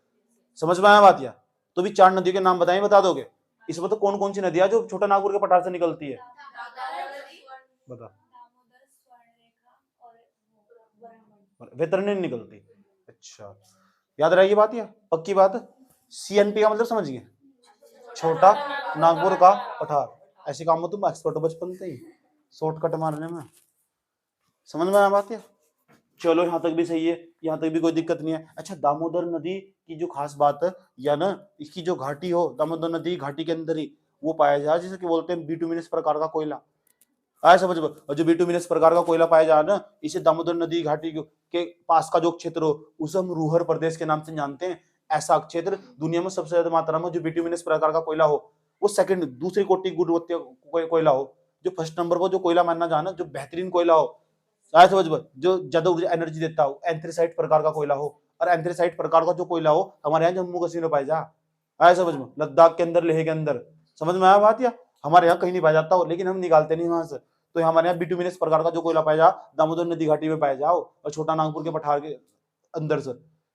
समझ में आया बात? या तो भी 4 नदियों के नाम बताइए, बता दोगे? इसमें तो कौन कौन सी नदियां जो छोटा नागपुर के पठार से निकलती है? बता। वैतरणी निकलती। अच्छा, याद रहेगी बात, या पक्की बात? CNP का मतलब समझ गए, छोटा नागपुर का पठार। ऐसे काम में तुम एक्सपर्ट हो बचपन से ही, शॉर्टकट मारने में। समझ में आया बात? या चलो यहाँ तक भी सही है, यहाँ तक भी कोई दिक्कत नहीं है। अच्छा, दामोदर नदी की जो खास बात है, या ना इसकी जो घाटी हो, दामोदर नदी घाटी के अंदर ही वो पाया जाए, जिसे बोलते हैं बिटुमिनस प्रकार का कोयला। आया समझ में? और जो बिटुमिनस प्रकार का कोयला पाया जाए ना, इसे दामोदर नदी घाटी के पास का जो क्षेत्र हो, उसे हम रूहर प्रदेश के नाम से जानते हैं। ऐसा क्षेत्र दुनिया में सबसे ज्यादा मात्रा में जो बिटुमिनस प्रकार का कोयला हो, वो सेकंड दूसरी कोटि गुणवत्ता कोयला हो। जो फर्स्ट नंबर पर जो कोयला मानना जाना, जो बेहतरीन कोयला हो, आया समझ में, जो ज्यादा एनर्जी देता हो, एंथ्रेसाइट प्रकार का कोयला हो। और एंथ्रेसाइट प्रकार का जो कोयला हो हमारे यहाँ जम्मू कश्मीर में पाया जा। आया समझ में, लद्दाख के अंदर, लेह के अंदर। समझ में आया बात? या हमारे यहाँ कहीं नहीं पाया जाता हो, लेकिन हम निकालते नहीं वहां से। तो हमारे यहाँ बिटुमिनस प्रकार का जो कोयला पाया जा, दामोदर नदी घाटी में पाया जाओ, और छोटा नागपुर के पठार के अंदर से।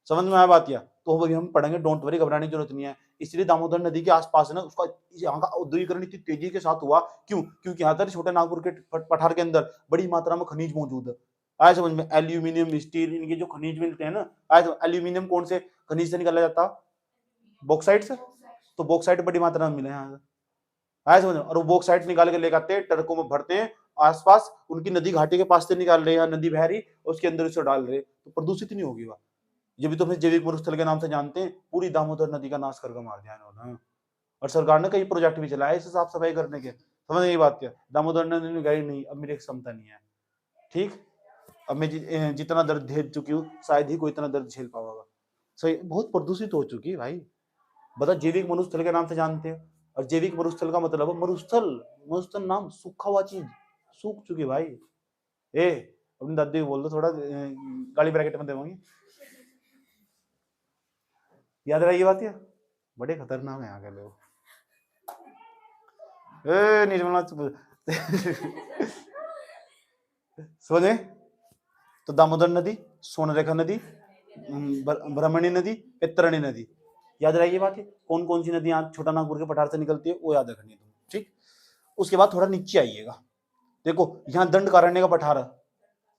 समझ में आया बात? या तो वो हम पढ़ेंगे, डोंट वरी, घबराने की जरूरत नहीं है। इसलिए दामोदर नदी के आसपास ना उसका यहाँ का औद्योगिकरण इतनी तेजी के साथ हुआ। क्यों? क्योंकि यहाँ पर छोटे नागपुर के पठार के अंदर बड़ी मात्रा में खनिज मौजूद है। आया समझ में? एल्यूमिनियम, स्टील, इनके जो खनिज मिलते हैं ना, आया एल्यूमिनियम कौन से खनिज से निकाला जाता? बॉक्साइट से। तो बॉक्साइट बड़ी मात्रा में मिले यहाँ। आया समझ में? और वो बॉक्साइट निकाल के लेकर आते हैं, ट्रकों में भरते हैं, आसपास उनकी नदी घाटी के पास से निकाल रहे हैं, नदी बह रही उसके अंदर उसे डाल रहे, तो प्रदूषित नहीं होगी वह। ये भी तो अपने जैविक मरुस्थल के नाम से जानते हैं। पूरी दामोदर नदी का नाश करके मार दिया इन्होंने। और सरकार ने कई प्रोजेक्ट भी चलाए इसे साफ सफाई करने के। समझ गई बात? क्या दामोदर नदी गई नहीं, अब मेरी क्षमता नहीं है। ठीक, अब मैं जितना दर्द झेल चुकी हूँ, शायद ही कोई इतना दर्द झेल पाएगा। सही, बहुत प्रदूषित हो चुकी है भाई। बता, जैविक मरुस्थल के नाम से जानते हैं। और जैविक मरुस्थल का मतलब है मरुस्थल। मरुस्थल नाम सूखा हुआ चीज, सूख चुकी भाई। ए अपनी दादी को बोल दो थोड़ा गाली ब्रैकेट में देवांगी। याद रही बात? है बड़े खतरनाक है यहाँ के लोग। निर्मला समझे? तो दामोदर नदी, स्वर्णरेखा नदी, ब्राह्मणी नदी, वैतरणी नदी। याद रहेगी बात? है कौन कौन सी नदियां छोटा नागपुर के पठार से निकलती है, वो याद रखनी है तुम। ठीक, उसके बाद थोड़ा नीचे आइएगा। देखो यहाँ दंडकारण्य का पठार है,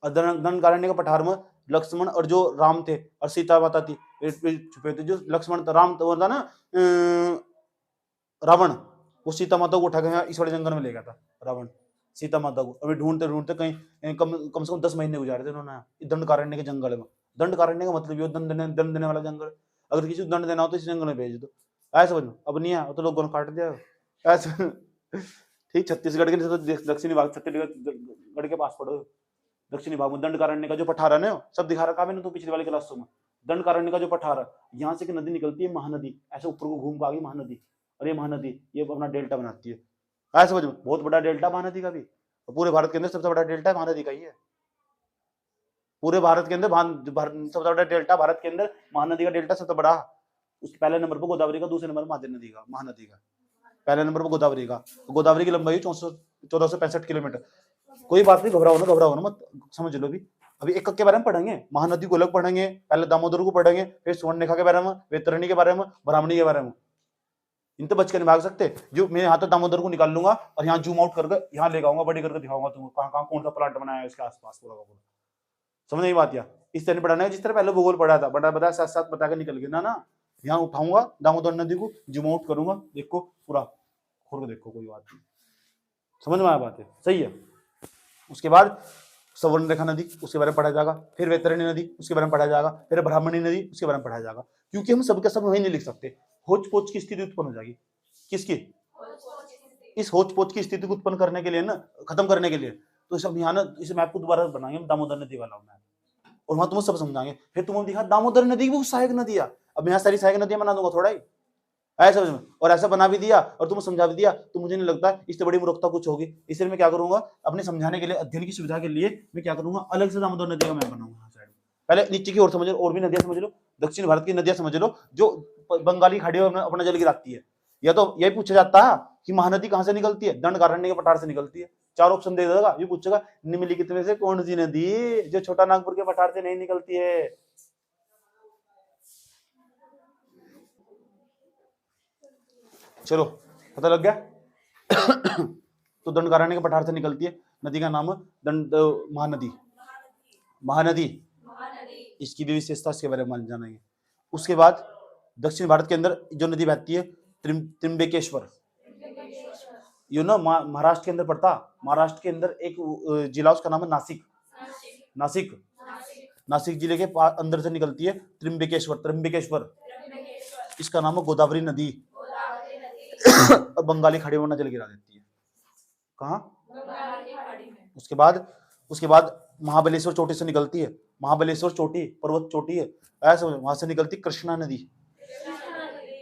और दंडकारण्य का पठार में लक्ष्मण और जो राम थे और सीता माता थी छुपे थे। जो लक्ष्मण राम था ना, रावण, वो सीता माता को उठा के इस बड़े जंगल में ले गया था रावण सीता माता को। अभी ढूंढते ढूंढते कहीं कम से कम 10 महीने गुजारे थे उन्होंने दंडकारण्य के जंगल में। दंडकारण्य का मतलब ये दंड देने वाला जंगल। अगर किसी को दंड देना हो तो इस जंगल में भेज दो। ऐसा समझ में? अब नहीं आया तो लोगों ने काट दिया ऐसा। ठीक, छत्तीसगढ़ के दक्षिणी भाग, छत्तीसगढ़ के पास पड़ो, दक्षिणी भाग में दंडकारण्य का जो पठार है ना, सब दिखा रखा मैंने तो पिछली वाली क्लासों में। दंडकारण्य का जो पठार है, यहाँ से एक नदी निकलती है, महानदी, ऐसे ऊपर को घूम के आ गई महानदी। और ये महानदी ये अपना डेल्टा बनाती है। ऐसा समझ में? बहुत बड़ा डेल्टा महानदी का भी। पूरे भारत के अंदर सबसे बड़ा डेल्टा महानदी का ही है। पूरे भारत के अंदर सबसे बड़ा डेल्टा भारत के अंदर महानदी का डेल्टा सबसे बड़ा। उसके पहले नंबर पर गोदावरी का, दूसरे नंबर पर महानदी का। महानदी का पहले नंबर पर गोदावरी का। गोदावरी की लंबाई 1465 किलोमीटर। कोई बात नहीं, घबराओ ना मत, समझ लो। अभी एक के बारे में पढ़ेंगे, महानदी को अलग पढ़ेंगे, पहले दामोदर को पढ़ेंगे, फिर सुवर्णरेखा के बारे में, वैतरणी के बारे में, ब्राह्मणी के बारे में। इन तो बच के नहीं भाग सकते। जो मैं यहाँ तो दामोदर को निकाल लूंगा और यहाँ जूम आउट करके यहाँ ले जाऊंगा, बड़ी करके दिखाऊंगा तुमको कहाँ कहाँ कौन सा प्लांट बनाया है इसके आसपास पूरा का पूरा। समझ नहीं बात? या इस तरह पढ़ाना है जिस तरह पहले भूगोल पढ़ा था, बता साथ साथ बता के निकल गया ना। यहाँ उठाऊंगा दामोदर नदी को, जूम आउट करूंगा, देखो पूरा खोल के देखो, कोई बात नहीं। समझ में आया बात है? सही है। उसके बाद सुवर्णरेखा नदी, उसके बारे में पढ़ा जाएगा। फिर वैतरणी नदी, उसके बारे में पढ़ा जाएगा। फिर ब्राह्मणी नदी, उसके बारे में पढ़ा जाएगा। क्योंकि हम सबके सब वही नहीं लिख सकते, होच पोच की स्थिति उत्पन्न हो जाएगी। किसकी? इस होच पोच की स्थिति को उत्पन्न करने के लिए ना, खत्म करने के लिए, तो सब यहाँ ना इस मैप को दोबारा बनाएंगे हम, दामोदर नदी वाला मैप, और वहां तुम सब समझाएंगे। फिर तुम दिखा दामोदर नदी वो सहायक नदी है। अब यहाँ सारी सहायक नदियां बना दूंगा थोड़ा ही, ऐसा समझ में। और ऐसा बना भी दिया और तुम समझा भी दिया, तो मुझे नहीं लगता इससे बड़ी मूर्खता कुछ होगी। इसलिए मैं क्या करूंगा, अपने समझाने के लिए, अध्ययन की सुविधा के लिए मैं क्या करूंगा, अलग से दामोदर नदी का मैप बनाऊंगा। साइड में पहले नीचे की ओर समझ लो, और भी नदियां समझ लो, दक्षिण भारत की नदियां समझ लो, जो बंगाली खाड़ी में अपना जल गिराती है। या तो यही पूछा जाता है कि महानदी कहां से निकलती है, दंडकारण्य के पठार से निकलती है। 4 ऑप्शन दे देगा, ये पूछेगा निम्नलिखित में से कौन सी नदी जो छोटा नागपुर के पठार से नहीं निकलती है। चलो पता लग गया। तो दंडकारण्य के पठार से निकलती है, नदी का नाम महानदी। महानदी इसकी भी विशेषता, इसके बारे में जानेंगे। उसके बाद दक्षिण भारत के अंदर जो नदी बहती है, त्रिम्बकेश्वर, यू नो महाराष्ट्र के अंदर पड़ता। महाराष्ट्र के अंदर एक जिला, उसका नाम है नासिक। नासिक जिले के अंदर से निकलती है त्रिम्बकेश्वर। इसका नाम है गोदावरी नदी। और बंगाली खाड़ी में जल गिरा देती है। कहाँ? उसके बाद महाबलेश्वर चोटी से निकलती है। महाबलेश्वर चोटी पर्वत चोटी है, ऐसा वहां से निकलती कृष्णा नदी।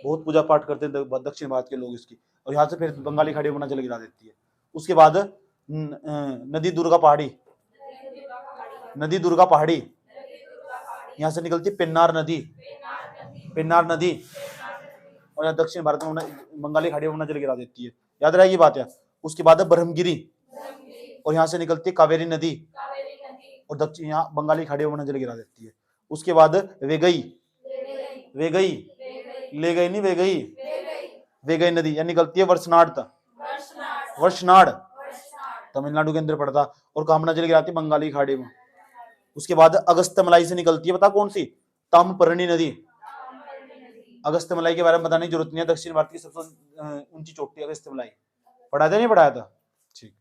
बहुत पूजा पाठ करते हैं दक्षिण भारत के लोग इसकी, और यहाँ से फिर बंगाली खाड़ी में जल गिरा देती है। उसके बाद नदी दुर्गा पहाड़ी, यहाँ से निकलती पेन्नार नदी, और यहाँ दक्षिण भारत में बंगाली खाड़ी में जल गिरा देती है। याद रहेगी बात है। उसके बाद ब्रह्मगिरी, और यहाँ से निकलती है कावेरी नदी, और दक्षिण यहाँ बंगाली खाड़ी में जल गिरा देती है। उसके बाद वेगई नदी, यहाँ निकलती है वर्षनाड, तमिलनाडु के अंदर पड़ता, और कामना जल गिराती है बंगाली खाड़ी में। उसके बाद अगस्त्यमलाई से निकलती है, बता कौन सी? ताम्रपर्णी नदी। अगस्त्यमलाई के बारे में बताने की जरूरत नहीं है, दक्षिण भारत की सबसे ऊंची चोटी अगस्त्यमलाई। पढ़ाया था नहीं पढ़ाया था? ठीक।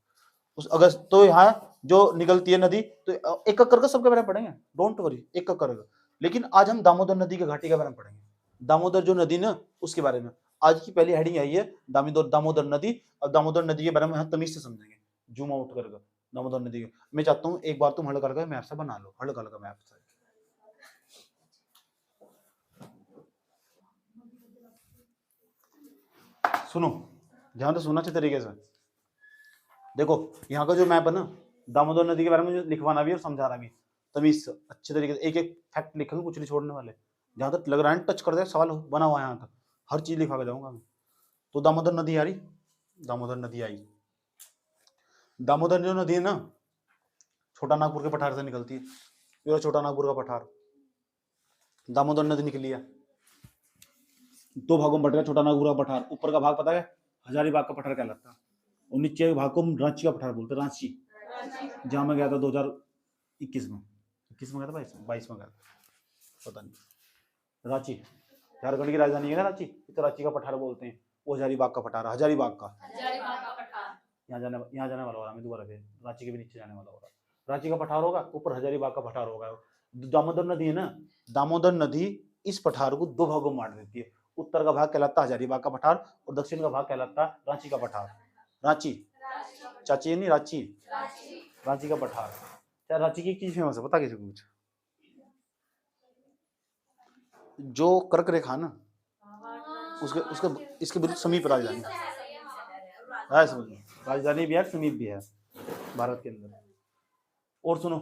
उस अगस्त तो यहाँ जो निकलती है नदी, तो एक एक करके सबके बारे में पढ़ेंगे, डोंट वरी, एक एक करके। लेकिन आज हम दामोदर नदी के घाटी के बारे में पढ़ेंगे। दामोदर जो नदी ना, उसके बारे में आज की पहली हेडिंग आई है, दामोदर नदी। और दामोदर नदी के बारे में हम तमीज से समझेंगे, जूम आउट करके दामोदर नदी के। मैं चाहता हूँ एक बार तुम हल्का हल्का मैप से बना लो, हल्का हल्का मैप से। सुनो, ध्यान से सुनना अच्छे तरीके से। देखो यहाँ का जो मैप है ना, दामोदर नदी के बारे में लिखवाना भी और समझाना भी तमीज से, अच्छे तरीके से। एक एक फैक्ट लिखेंगे, कुछ नहीं छोड़ने वाले। जहां तक लग रहा है टच कर दे, सवाल बना हुआ है यहाँ तक, हर चीज लिखा के जाऊंगा मैं। तो दामोदर नदी आ रही, दामोदर नदी आई। दामोदर जो नदी है ना, छोटा नागपुर के पठार से निकलती है। ये छोटा नागपुर का पठार, दामोदर नदी निकली है। 2 भागों में बट गया छोटा नागपुर का पठार। ऊपर का भाग पता है हजारीबाग का पठार कहलाता है, और नीचे के भाग को रांची का पठार बोलते हैं। रांची जहां मैं गया था 2021 में, 21 में गया था, 22 में गया था, पता नहीं। रांची झारखंड की राजधानी है ना रांची, तो रांची का पठार बोलते हैं। वो हजारीबाग का पठार, हजारीबाग का यहाँ जाने वाला हो रहा, मैं दोबारा फिर रांची के भी नीचे जाने वाला हो रहा। रांची का पठार होगा, ऊपर हजारीबाग का पठार होगा। दामोदर नदी है ना, दामोदर नदी इस पठार को 2 भागों में बांट देती है। उत्तर का भाग कहलाता है हजारीबाग का पठार, और दक्षिण का भाग कहलाता है रांची का पठार। रांची चाची नहीं, रांची का पठार। क्या रांची की एक चीज फेमस है, पता किसी को कुछ? जो कर्क रेखा ना, उसके इसके बिल्कुल समीप राजधानी है, समझ लो। राजधानी भी है, समीप भी है। भारत के अंदर। और सुनो,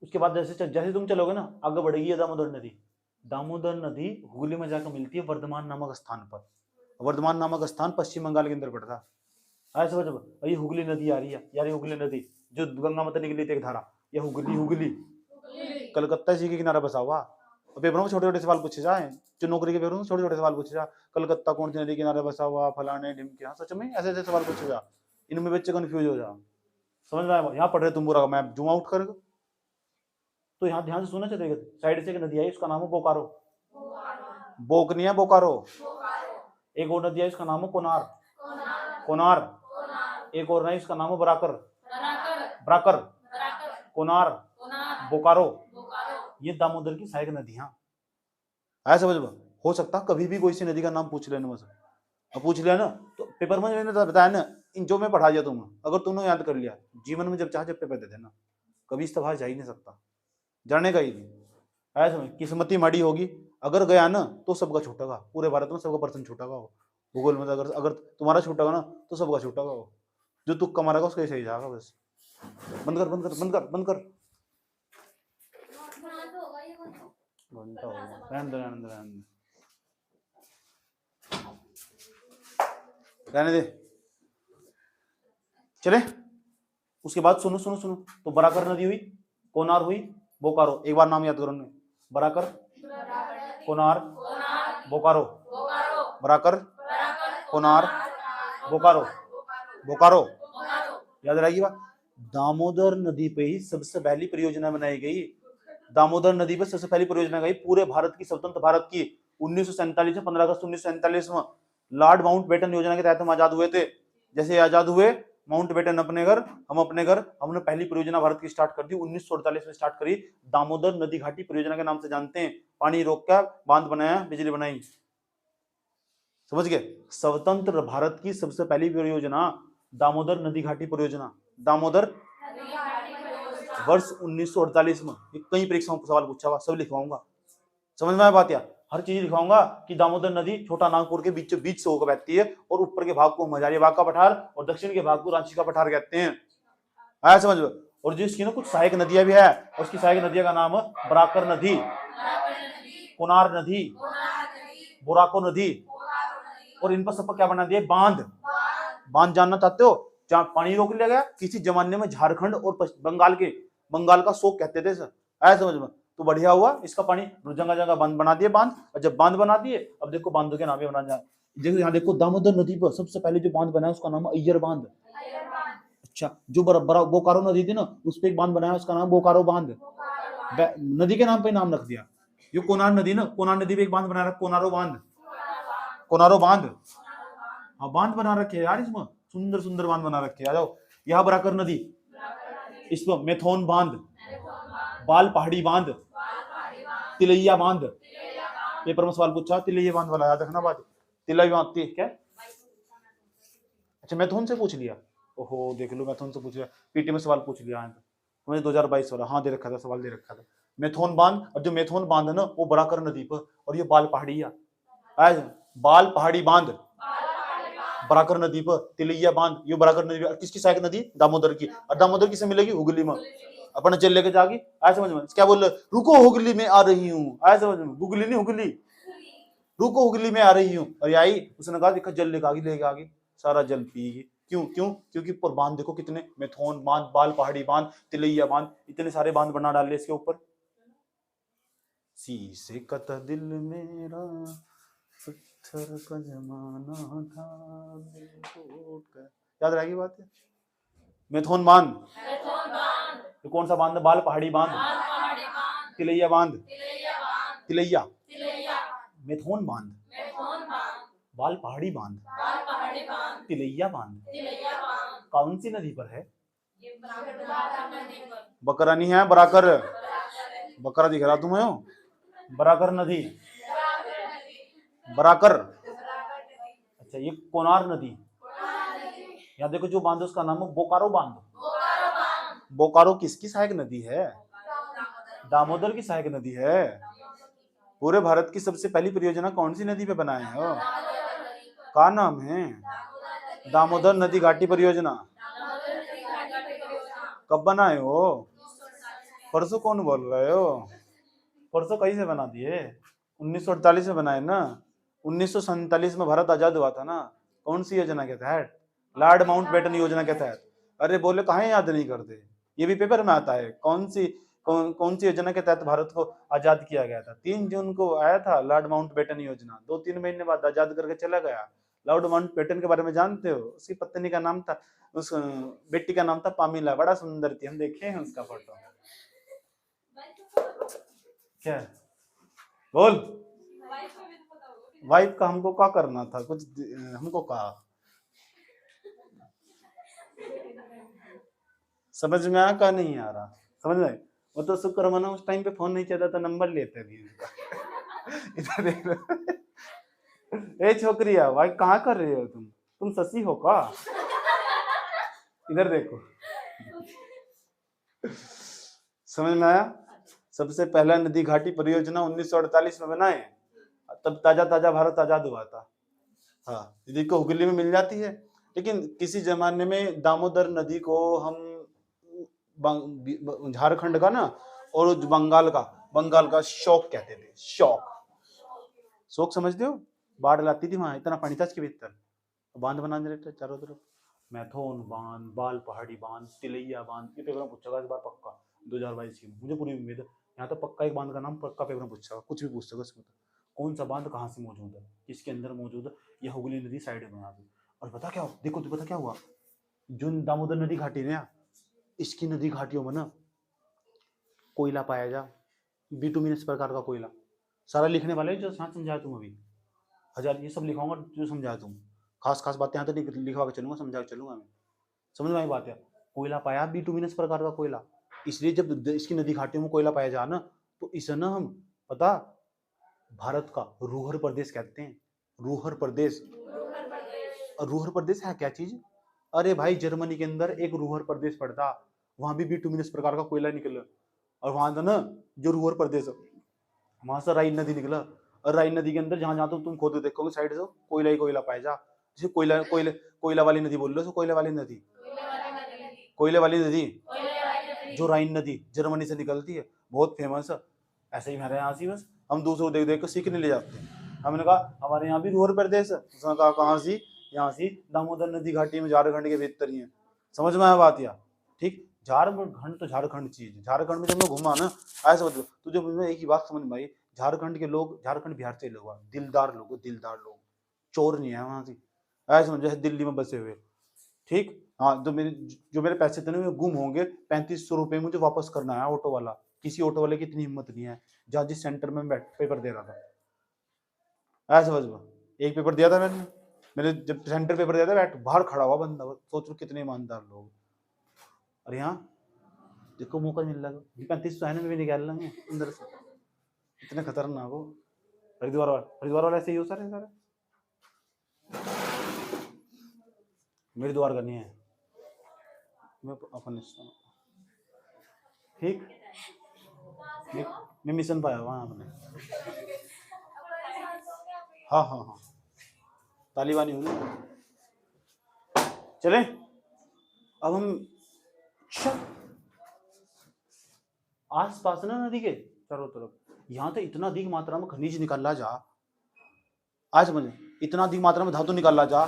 उसके बाद जैसे जैसे तुम चलोगे ना, आगे बढ़ेगी ये दामोदर नदी। दामोदर नदी हुगली में जाकर मिलती है वर्धमान नामक स्थान पर। वर्धमान नामक स्थान पश्चिम बंगाल के अंदर पड़ता है। ऐसे समझो, ये हुगली नदी आ रही है यार, ये हुगली नदी जो गंगा माता निकली थी एक धारा, ये हुगली हुगली कलकत्ता इसी के किनारे बसा हुआ। पेपरों में छोटे छोटे सवाल पूछे जाए, जो नौकरी के पेपरों में छोटे छोटे सवाल पूछे जा, कलकत्ता कौन सी नदी किनारे बसा हुआ, फलाने ढिमके, हाँ सच में ऐसे ऐसे सवाल पूछे जा, इनमें बच्चे कंफ्यूज हो जा। समझ में आया? यहाँ पढ़ रहे तुम पूरा मैप जूम आउट कर, तो यहाँ ध्यान से सुनना चाहिए। साइड से एक नदी आई, उसका नाम है बोकारो। बोक नहीं है, बोकारो। एक और नदी है, इसका नाम है कोनार। कोनार। एक और नहीं, इसका नाम है बराकर। बराकर, कोनार, बोकारो। ये दामोदर की सहायक नदियां। आया समझ में? हो सकता कभी भी कोई सी नदी का नाम पूछ लेना मुझसे, अब पूछ लिया ना तो पेपर में मैंने बताया ना, इन जो मैं पढ़ा दिया तुम्हें, अगर तुमने याद कर लिया, जीवन में जब चाहे जब पेपर दे देना, कभी इस बाहर जा ही नहीं सकता, जाने का ही नहीं। आया समझ? किस्मती माड़ी होगी, अगर गया ना तो सबका छूटेगा, पूरे भारत में सबका पर्सन छूटेगा हो भूगोल में। अगर अगर तुम्हारा छूटेगा ना तो सबका छूटेगा हो, जो तुक्का मारेगा उसका सही जाएगा। बस बंद कर बंद कर बंद कर बंद कर, घंटा होगा, रहने दे रहने दे रहने दे, चले। उसके बाद सुनो सुनो सुनो, तो बराकर नदी हुई, कोनार हुई, बोकारो। एक बार नाम याद करो, बराकर, कोनार, बोकारो। बराकर, कोनार, बोकारो, बोकारो। याद रहेगी बात। दामोदर नदी पे ही सबसे पहली परियोजना बनाई गई। दामोदर नदी पर सबसे पहली परियोजना गई पूरे भारत की, स्वतंत्र भारत की 1947 में, 15 अगस्त 1947 में लॉर्ड माउंटबेटन योजना के तहत हम आजाद हुए थे। जैसे आजाद हुए, माउंटबेटन अपने घर, हम अपने घर, हमने पहली परियोजना भारत की स्टार्ट कर दी, 1948 में स्टार्ट करी। दामोदर नदी घाटी परियोजना के नाम से जानते हैं। पानी रोक कर बांध बनाया, बिजली बनाई। समझ गए? स्वतंत्र भारत की सबसे पहली परियोजना दामोदर नदी घाटी परियोजना। दामोदर वर्ष 1948 में। कई परीक्षाओं में सवाल पूछा हुआ, सब लिखवाऊंगा। समझ में आया बात? या हर चीज लिखवाऊंगा कि दामोदर नदी छोटा नागपुर के बीच से होकर बहती है, और ऊपर के भाग को हजारीबाग का पठार और दक्षिण के भाग को रांची का पठार कहते हैं। आया समझ में? और जिसकी ना कुछ सहायक नदियां भी है, और उसकी सहायक नदियों का नाम है बराकर नदी, कोनार नदी, बोराको नदी। और इन पर सब क्या बना दिया? बांध। बांध जानना चाहते हो? जहां पानी रोक लिया गया, किसी जमाने में झारखंड और बंगाल का शोक कहते थे सर। आया समझ में? तो बढ़िया हुआ, इसका पानी जगह जगह बांध बना दिए बांध। और जब बांध बना दिए, अब देखो बांधों के नाम ही बना जाए। देखो यहाँ देखो, दामोदर नदी पर सबसे पहले जो बांध बनाया उसका नाम अय्यर बांध। अच्छा, जो बोकारो नदी थी ना, उस पर एक बांध बनाया, उसका नाम बोकारो बांध। नदी के नाम पे नाम रख दिया। ये कोनार नदी ना, कोनार नदी पे एक बांध बना रखा, कोनारो बांध। कोनारो बांध, हाँ बांध बना रखे यार, इसमें सुंदर सुंदर बांध बना रखे। आ जाओ, यहाँ बराकर नदी, इसमें मेथोन बांध, बाल पहाड़ी बांध, तिलैया बांध। पेपर में सवाल पूछा, तिलैया बांध वाला याद रखना बात। तिलैया बांध क्या? अच्छा, मैथुन से पूछ लिया। ओहो देख लो, मैथुन से पूछ लिया, पीटी में सवाल पूछ लिया। मुझे 2022 वाला, हाँ दे रखा था, सवाल दे रखा था। मेथोन बांध, और जो मेथोन बांध है ना, वो बराकर नदी पर, और ये बाल पहाड़ी, बाल पहाड़ी बांध बराकर नदी पर, तिलैया बांध, ये बराकर नदी। किसकी सहायक नदी? दामोदर की। और दामोदर किसे मिलेगी? हुगली में। अपने जेल लेके जागी। आया समझ में? क्या बोल रहे? रुको हुगली में आ रही हूँ। आया समझ में? हुगली नहीं, हुगली। रुको हुगली में आ रही हूँ। और आई, उसने कहा देखा जल लेके आ गई, सारा जल पीगी। क्यों? क्योंकि ऊपर बांध देखो कितने, मेथोन बांध, बाल पहाड़ी बांध, तिलैया बांध, इतने सारे बांध बना डाले इसके ऊपर। शीशे का दिल मेरा पत्थर का जमाना था। याद रहेगी बात है? मेथोन बांध, तो कौन सा बांध? बाल पहाड़ी बांध, तिलैया बांध, तिलैया, मेथोन बांध, बाल पहाड़ी बांध, तिलैया बांध। कौन सी नदी पर है? बकरा नहीं है, बराकर। बकरा दिख रहा तुम्हें? बराकर नदी, बराकर। अच्छा, ये कोनार नदी। यहाँ देखो, जो बांध उसका नाम है बोकारो बांध। बोकारो किसकी सहायक नदी है? दामोदर की सहायक नदी है। पूरे भारत की सबसे पहली परियोजना कौन सी नदी पे बनाए हो? का नाम है? दामोदर नदी घाटी परियोजना। कब बनाए हो? परसों कौन बोल रहे हो? परसों कहीं से बना दिए? 1948 में बनाए ना। 1947 में भारत आजाद हुआ था ना। कौन सी योजना के तहत? लॉर्ड माउंटबेटन योजना के तहत। अरे बोले कहाँ याद नहीं करते, ये भी पेपर में आता है। कौन सी योजना के तहत भारत को आजाद किया गया था? 3 जून को आया था लॉर्ड माउंटबेटन योजना, 2-3 महीने बाद आजाद करके चला गया। लॉर्ड माउंटबेटन के बारे में जानते हो? उसकी पत्नी का नाम था, उस बेटी का नाम था पामिला, बड़ा सुंदर थी, हम देखे हैं उसका फोटो। क्या बोल? वाइफ का हमको क्या करना था, कुछ हमको कहा? समझ में आया का नहीं आ रहा? समझ में? वो तो शुक्र मना उस टाइम पे फोन नहीं चला था, नंबर लेते भी उसका। इधर देख ए छोकरिया, भाई कहाँ कर रही हो तुम ससी हो का? इधर देखो। समझ में आया? सबसे पहला नदी घाटी परियोजना 1948 में बनाए, तब ताजा ताजा भारत आजाद हुआ था। हाँ, नदी को हुगली में मिल जाती है, लेकिन किसी जमाने में दामोदर नदी को हम झारखंड का ना और बंगाल का शौक कहते थे। शौक समझते हो? बाढ़ लाती थी वहां, इतना पानी था इसके भीतर, बांध बना देते चारों तरफ। मैथोन बांध, बाल पहाड़ी बांध, तिलैया बांध, ये पेपर में पूछेगा इस बार पक्का 2022 की, मुझे पूरी उम्मीद है। यहाँ तो पक्का एक बांध का नाम पक्का पेपर में पूछेगा, कुछ भी पूछ सके उसमें। तो कौन सा बांध कहाँ से मौजूद है, किसके अंदर मौजूद है, ये हुगली नदी साइड में यहाँ पे। और पता क्या देखो, तो पता क्या हुआ, जो दामोदर नदी घाटी है, इसकी नदी घाटियों में ना कोयला पाया जा, बिटुमिनस प्रकार का कोयला। सारा लिखने वाले जो साथ समझाया तुम अभी, हजार ये सब लिखाऊंगा जो समझाया तुम। खास बातें यहाँ तो लिखवा के चलूंगा, समझा के चलूंगा मैं। समझ में आई बात है? कोयला पाया बिटुमिनस प्रकार का कोयला, इसलिए जब इसकी नदी घाटियों में कोयला पाया जा ना, तो इसे ना हम पता भारत का रूहर प्रदेश कहते हैं। रूहर प्रदेश। और रूहर प्रदेश है क्या चीज? अरे भाई, जर्मनी के अंदर एक रूहर प्रदेश पड़ता, वहां भी बिटुमिनस प्रकार का कोयला निकला। और वहां था ना जो रूहर प्रदेश, वहां से राइन नदी निकला। और राइन नदी के अंदर जहां जहां तुम खोद देखोगे साइड से कोयला ही कोयला पाया जा। जैसे कोयला वाली नदी बोल रहे हो, कोयले वाली नदी, कोयले वाली नदी जो राइन नदी जर्मनी से निकलती है, बहुत फेमस है। ऐसे ही हमारे यहाँ सी बस हम दूसरों को देख देख कर सीखने ले जाते हैं। हमने कहा हमारे यहाँ भी रूहर प्रदेश है, उसने कहा कहाँ सी? यहाँ सी दामोदर नदी घाटी में, झारखंड के भीतर ही है। समझ में आया बात? या ठीक, झारखंड तो झारखंड चीज, झारखंड में जब मैं घुमा ना, ऐसा मतलब तुझे मुझे एक ही बात समझ में आई, झारखंड के लोग, झारखंड बिहार से लोग, दिलदार लोग, चोर नहीं है वहां से, ऐसा समझो दिल्ली में बसे हुए। ठीक, हाँ, जो मेरे पैसे थे ना वो गुम होंगे, 3500 रुपये मुझे वापस करना है। ऑटो वाला, किसी ऑटो वाले की इतनी हिम्मत नहीं है, जहाँ जिस सेंटर में बैठ पेपर दे रहा था, ऐसा समझ, एक पेपर दिया था मैंने जब सेंटर पेपर दिया था, बैठ बाहर खड़ा हुआ बंदा, सोच लो कितने ईमानदार लोग। और यहाँ देखो मौका मिल रहा है, 3500 है ना, भी निकाल लेंगे अंदर से, इतने खतरनाक हो। हरिद्वार वाला ऐसे ही हो सारे मेरे द्वार करनी है, मैं अपन ठीक, मैं मिशन पाया वहाँ अपने। हाँ, तालिबानी हूँ। चले अब हम आस पास ना नदी के चारों तरफ, यहाँ तो इतना अधिक मात्रा में खनिज निकाला जा, आज समझे, इतना अधिक मात्रा में धातु निकाला जा,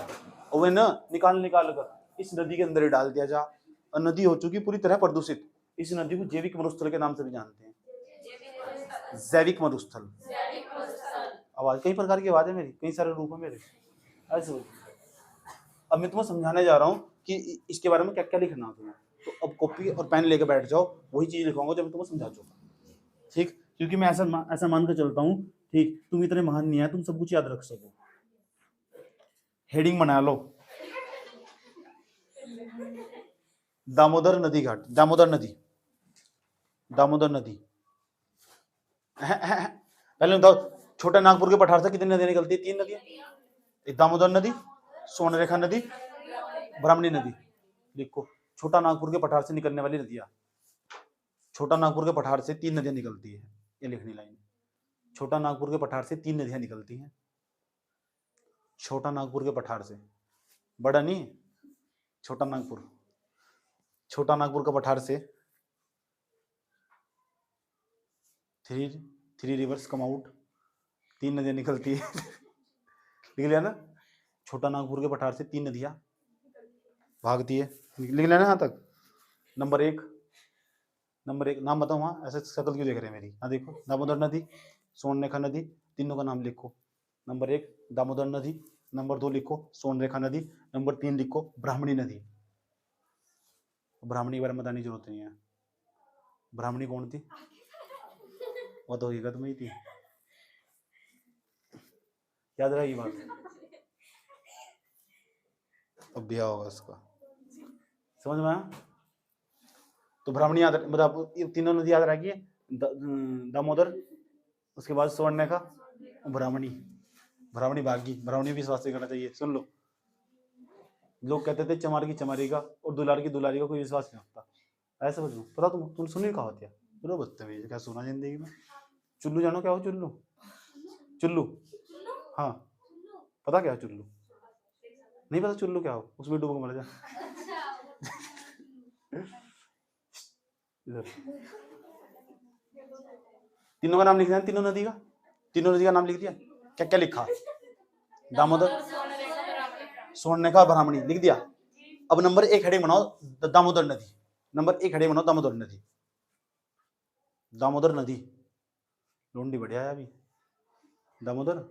और वे ना निकाल कर इस नदी के अंदर ही डाल दिया जा, और नदी हो चुकी पूरी तरह प्रदूषित। इस नदी को जैविक मरुस्थल के नाम से भी जानते हैं, जैविक मरुस्थल। आवाज कई प्रकार की आवाज है मेरी, कई सारे रूप है मेरे, ऐसे। अब मैं तुम्हें समझाने जा रहा हूँ कि इसके बारे में क्या क्या लिखना है तुम्हें, तो अब कॉपी और पेन लेकर बैठ जाओ, वही चीज लिखवाऊंगा जब मैं तुम्हें समझा दूंगा। ठीक, क्योंकि मैं ऐसा मान कर चलता हूँ, ठीक, तुम इतने महान नहीं है तुम सब कुछ याद रख सको। हेडिंग बना लो, दामोदर नदी घाट, दामोदर नदी। पहले बताओ, छोटा नागपुर के पठार से कितनी नदियां निकलती है? 3 नदियां, एक दामोदर नदी, स्वर्णरेखा नदी, ब्राह्मणी नदी। लिखो, छोटा नागपुर के पठार से निकलने वाली नदियां, छोटा नागपुर के पठार से 3 नदियां निकलती है, ये लिखनी लाइन। छोटा नागपुर के पठार से 3 नदियां निकलती हैं, छोटा नागपुर के पठार से, बड़ा नहीं, छोटा नागपुर। छोटा नागपुर का पठार से थ्री रिवर्स कम आउट, 3 नदियां निकलती है। लिख लिया ना, छोटा नागपुर के पठार से 3 नदियां भागती है। लिख लिया ना यहाँ तक। नंबर एक नाम बताओ। वहाँ ऐसे शक्ल क्यों देख रहे हैं मेरी? हाँ देखो, दामोदर नदी, स्वर्णरेखा नदी, तीनों का नाम लिखो। नंबर 1 दामोदर नदी, नंबर 2 लिखो स्वर्णरेखा नदी, नंबर 3 लिखो ब्राह्मणी नदी। ब्राह्मणी के बारे में बताने की जरूरत नहीं है। ब्राह्मणी कौन थी? वो तो हकीकत में ही थी। याद रहेगी बात। अब ब्याह होगा उसका, समझ में आया? तो ब्राह्मणी याद, मतलब तीनों नदी याद रहेगी। दामोदर, उसके बाद स्वर्णरेखा, ब्राह्मणी। ब्राह्मणी भागी, ब्राह्मणी भी विश्वास करना चाहिए। सुन लो, लोग कहते थे चमार की चमारी का और दुलार की दुलारी का कोई विश्वास नहीं होता। ऐसे समझ लो। पता तुम सुनी कहा होती है? चलो बदतमीज, क्या सुना जिंदगी में? चुल्लू जानो क्या हो? चुल्लू, चुल्लू, हाँ पता क्या है चुल्लू? नहीं पता चुल्लू क्या हो? उसमें डूब के मर जा। इधर तीनों का नाम लिख दिया, तीनों नदी का नाम लिख दिया। क्या क्या लिखा? दामोदर, स्वर्णरेखा, ब्राह्मणी लिख दिया। अब नंबर 1 हेडिंग बनाओ दामोदर नदी। नंबर 1 हेडिंग बनाओ दामोदर नदी। दामोदर नदी, लोंडी बढ़िया है अभी। दामोदर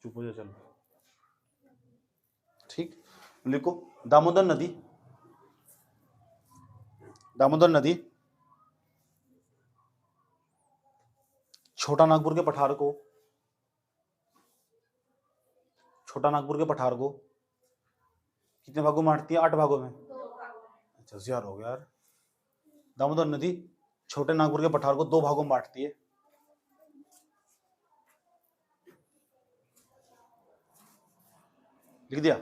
चुप हो जा, चलो ठीक। लिखो दामोदर नदी, दामोदर नदी छोटा नागपुर के पठार को, छोटा नागपुर के पठार को कितने भागों में बांटती है? 8 भागों में। अच्छा होशियार हो गया यार। दामोदर नदी छोटे नागपुर के पठार को 2 भागों में बांटती है। लिख दिया,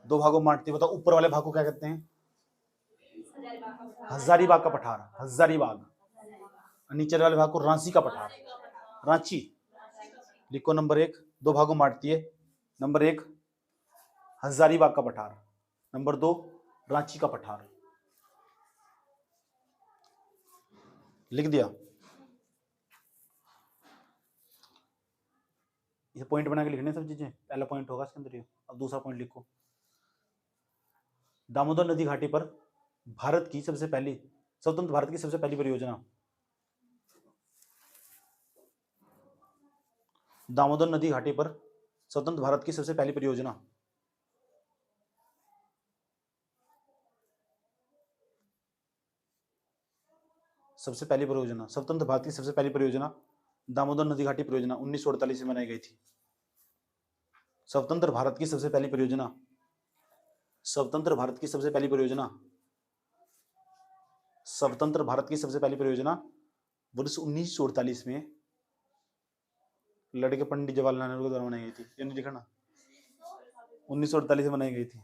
2 भागों में बांटती है। बताओ ऊपर वाले भाग को क्या कहते हैं? हजारीबाग का पठार, हजारीबाग। नीचे वाले भाग को रांची का पठार, रांची। लिखो नंबर 1 2 भागों में बांटती है। नंबर 1 हजारीबाग का पठार, नंबर 2 रांची का पठार। लिख दिया। ये पॉइंट बना के लिखने सब चीजें। पहला पॉइंट होगा इसके अंदर। अब दूसरा पॉइंट लिखो। दामोदर नदी घाटी पर भारत की सबसे पहली, स्वतंत्र भारत की सबसे पहली परियोजना। दामोदर नदी घाटी पर स्वतंत्र भारत की सबसे पहली परियोजना। सबसे पहली परियोजना, स्वतंत्र भारत की सबसे पहली परियोजना दामोदर नदी घाटी परियोजना 1948 में बनाई गई थी। स्वतंत्र भारत की सबसे पहली परियोजना, स्वतंत्र भारत की सबसे पहली परियोजना, स्वतंत्र भारत की सबसे पहली परियोजना वर्ष 1948 में लड़के पंडित जवाहरलाल नेहरू के द्वारा बनाई गई थी। ये नहीं लिखा ना, 1948 में बनाई गई थी।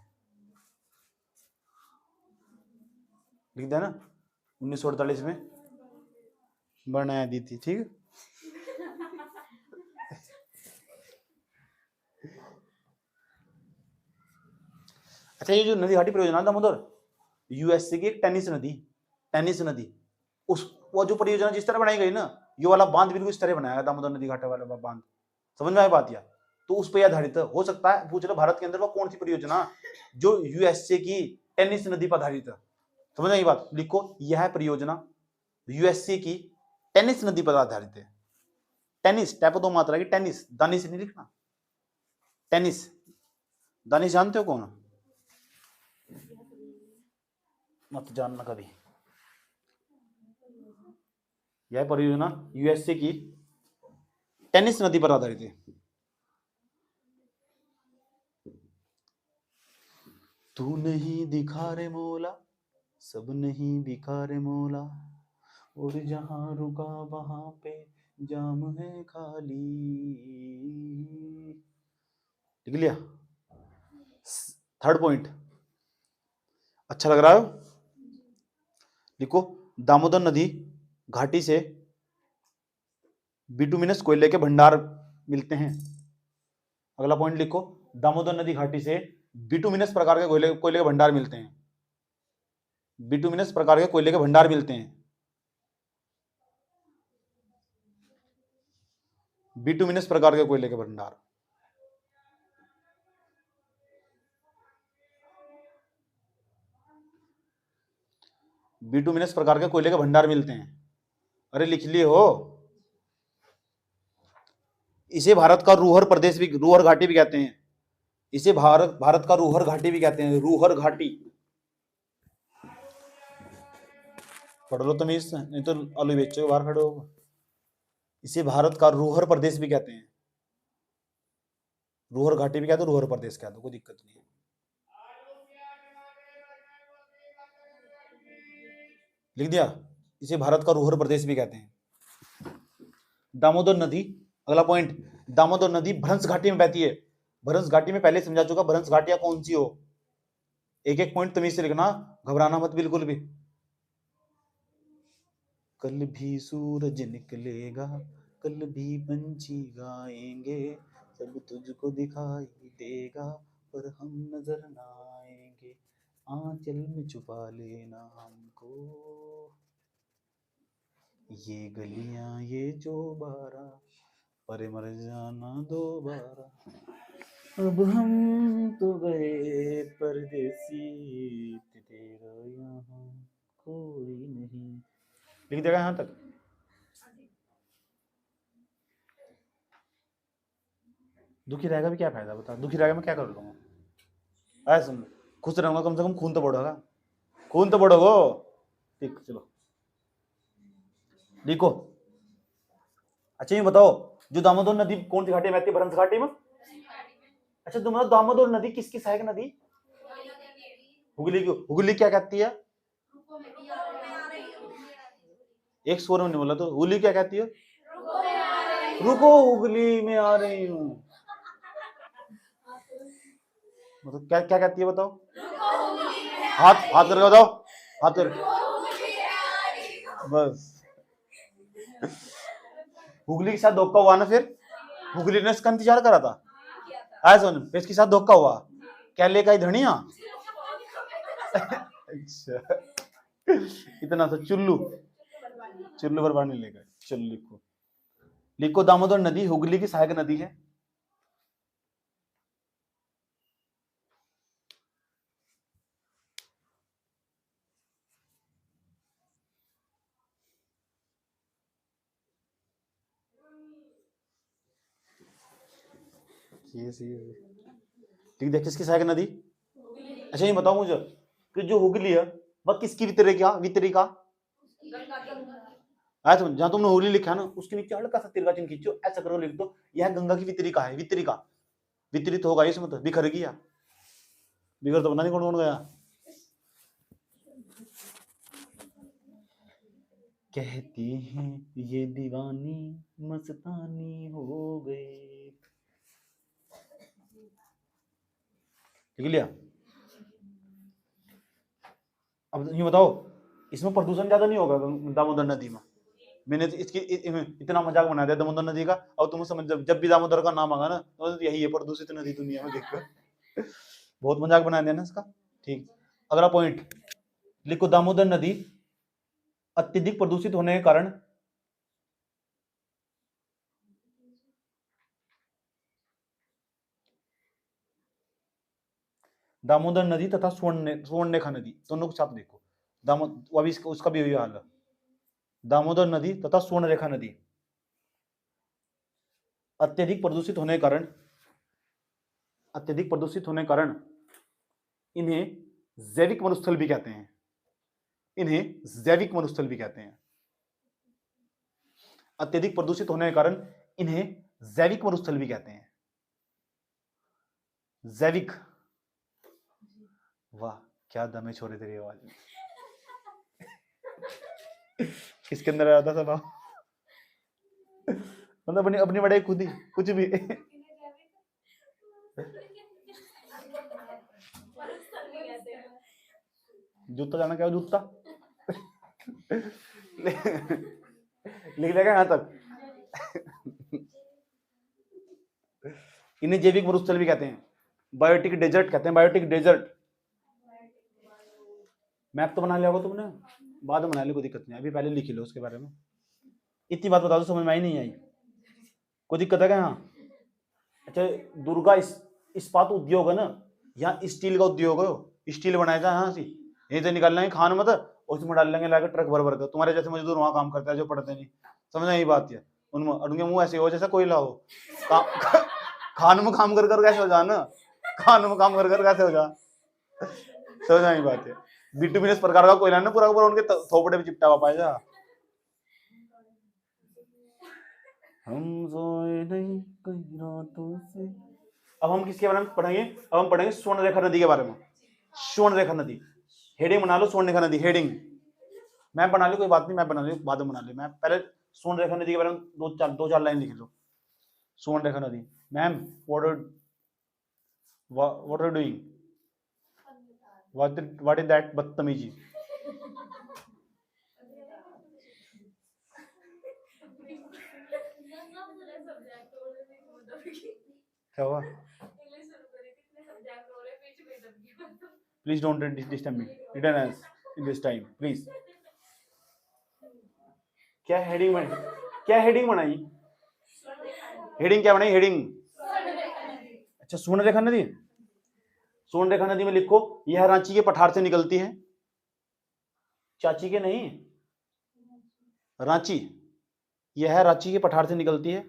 लिख दिया ना, 1948 में बनाया दी थी। ठीक। अच्छा, ये जो नदी घाटी परियोजना दामोदर, यूएसए की एक टेनिस नदी, उस वो जो परियोजना जिस तरह बनाई गई ना, ये वाला बांध बिल्कुल इस तरह बनाया गया, दामोदर नदी घाटी वाला बांध। समझ में आई बात? या तो उस पर आधारित हो सकता है पूछ रहे भारत के अंदर वो कौन सी परियोजना जो यूएसए की टेनिस नदी पर आधारित है। समझ आई बात? लिखो, यह परियोजना यूएसए की टेनिस नदी पर आधारित है। टेनिस, टैप 2 मात्रा की, टेनिस, दानिश नहीं लिखना, टेनिस। दानिश जानते हो कौन? मत जानना कभी। यह परियोजना यूएसए की टेनिस नदी पर आधारित है। तू नहीं दिखा रे मौला, सब नहीं बिखा रे मौला, और जहां रुका वहां पे जाम है खाली। लिख लिया? 3rd पॉइंट अच्छा लग रहा है? लिखो, दामोदर नदी घाटी से बिटुमिनस कोयले के भंडार मिलते हैं। अगला पॉइंट लिखो, दामोदर नदी घाटी से बिटुमिनस प्रकार के कोयले के भंडार मिलते हैं। बिटुमिनस प्रकार के कोयले के भंडार मिलते हैं। बिटुमिनस प्रकार के कोयले के भंडार। बिटुमिनस प्रकार के कोयले के भंडार मिलते हैं। अरे लिख लिए हो। इसे भारत का रूहर प्रदेश भी, रूहर घाटी भी कहते हैं। इसे भारत का रूहर घाटी भी कहते हैं। रूहर घाटी पढ़ लो तुम, इस नहीं तो आलू बेचो बाहर खड़े हो। इसे भारत का रूहर प्रदेश भी कहते हैं। रूहर घाटी भी कहते हैं, रूहर प्रदेश कहते हैं, कोई दिक्कत नहीं है। लिख दिया, इसे भारत का रूहर प्रदेश भी कहते हैं। दामोदर नदी, अगला पॉइंट, दामोदर नदी भ्रंश घाटी में बहती है। भ्रंश घाटी में पहले समझा चुका, भ्रंश घाटियां कौन सी हो। एक एक पॉइंट तमीज से लिखना, घबराना मत बिल्कुल भी। कल भी सूरज निकलेगा, कल भी पंछी गाएंगे, सब तुझको दिखाई देगा पर हम नजर ना आएंगे, आंचल में छुपा लेना हमको, ये गलियां ये चौबारा, पर मर जाना दोबारा, अब हम तो गए परदेसी, तेरा यहाँ कोई नहीं। लिख देगा यहां तक। दुखी रहेगा भी क्या फायदा बता, दुखी रहेगा मैं क्या कर लूंगा। ऐसा खुश रहूंगा, कम से कम खून तो बढ़ेगा, खून तो बढ़ोगो। ठीक, चलो लिखो। अच्छा ये बताओ, जो दामोदर नदी कौन सी घाटी में आती है, भ्रंश घाटी में। अच्छा तुम बताओ, दामोदर नदी किसकी सहायक नदी। हुगली की। हुगली क्या कहती है, एक स्वर में नहीं बोला तो, हुगली क्या कहती है। रुको हुगली में आ रही हूँ, मतलब क्या क्या कहती है बताओ। हाथ हाथ करके बताओ, हाथ कर। बस हुगली के साथ धोखा हुआ ना, फिर हुगली ने इसका इंतजार करा था। आया सुन, फिर इसके साथ धोखा हुआ, क्या लेकर आई धनिया। अच्छा इतना तो चुल्लू, चुल्लू पर पानी लेकर। चलो लिखो, लिखो दामोदर नदी हुगली की सहायक नदी है। ठीक है, किसकी सहायक नदी। अच्छा ये बताओ मुझे कि जो हुगली है वह किसकी वितरिका, वितरिका। तो जहां तुमने हुगली लिखा है ना, उसके नीचे हल्का सा तिरका चिन्ह खींचो, ऐसा करो, लिख दो यह गंगा की वितरिका है। वितरिका, वितरित होगा इसमें तो, बिखर गया, बिखर तो पता नहीं कौन कौन गया। कहती हैं ये दीवानी मस्तानी हो गई। लिख लिया। अब ये बताओ, इसमें प्रदूषण ज्यादा नहीं होगा दामोदर नदी में। मैंने तो इसकी इतना मजाक बना दिया दामोदर नदी का, और तुम समझ जब भी दामोदर का नाम आगा ना तो यही है प्रदूषित नदी दुनिया में, देखो बहुत मजाक बना दिया ना इसका। ठीक, अगला पॉइंट लिखो, दामोदर नदी अत्यधिक प्रदूषित होने के कारण दामोदर नदी तथा स्वर्णरेखा नदी दोनों को साथ देखो। अभी उसका भी यही हाल है। दामोदर नदी तथा स्वर्णरेखा नदी अत्यधिक प्रदूषित होने के कारण, अत्यधिक प्रदूषित होने के कारण इन्हें जैविक मरुस्थल भी कहते हैं। इन्हें जैविक मरुस्थल भी कहते हैं। अत्यधिक प्रदूषित होने के कारण इन्हें जैविक मरुस्थल भी कहते हैं। जैविक, वाह क्या दम है छोरे तेरी आवाज में। किसके अंदर आया था सब, मतलब अपनी अपनी बड़े खुद ही कुछ भी। जूता जाना क्या, जूता लिख लेगा यहां तक। इन्हें जैविक मरुस्थल भी कहते हैं, बायोटिक डेजर्ट कहते हैं, बायोटिक डेजर्ट। मैप तो बना लिया होगा तुमने, बाद में बना ली, कोई दिक्कत नहीं, अभी पहले लिख लो उसके बारे में। इतनी बात बता दो, समझ में आई नहीं आई? कोई दिक्कत है क्या यहाँ? अच्छा, दुर्गा इस्पात उद्योग है ना, यहाँ स्टील का उद्योग है, स्टील बनाएगा यहाँ से, यहीं से निकाल लेंगे खान मत, और उसमें डाल लेंगे लाकर ट्रक भर भर कर। तुम्हारे जैसे मजदूर वहां काम करते हैं जो पढ़ते नहीं, समझना यही बात है। उनके मुंह ऐसे हो जैसा कोयला हो, खान में काम कर कर कैसे हो जा ना, खान में काम कर कर कैसे हो जा, समझना यही बात है। बिटुमिनस प्रकार का कोयला ना पूरा पूरा उनके थोपड़े में चिपटा हुआ पाएगा। हम सोए नहीं कई रातों से। अब हम किसके बारे में पढ़ेंगे? अब हम पढ़ेंगे स्वर्णरेखा नदी के बारे में। स्वर्णरेखा नदी, हेडिंग बना लो, स्वर्णरेखा नदी हेडिंग। मैं बना ली, कोई बात नहीं, मैं बना ली, बाद में बना ली। मैं पहले स्वर्णरेखा नदी के बारे में दो चार लाइन लिख लो। स्वर्णरेखा नदी, ma'am what are doing, what is that बदतमीजी? क्या हुआ? Please don't disturb me, return in this time please. क्या हेडिंग बनाई, क्या हेडिंग बनाई, हेडिंग क्या बनाई, हेडिंग? अच्छा, स्वर्णरेखा नदी, स्वर्णरेखा नदी में लिखो यह रांची के पठार से निकलती है। चाची के नहीं, रांची, यह रांची के पठार से निकलती है।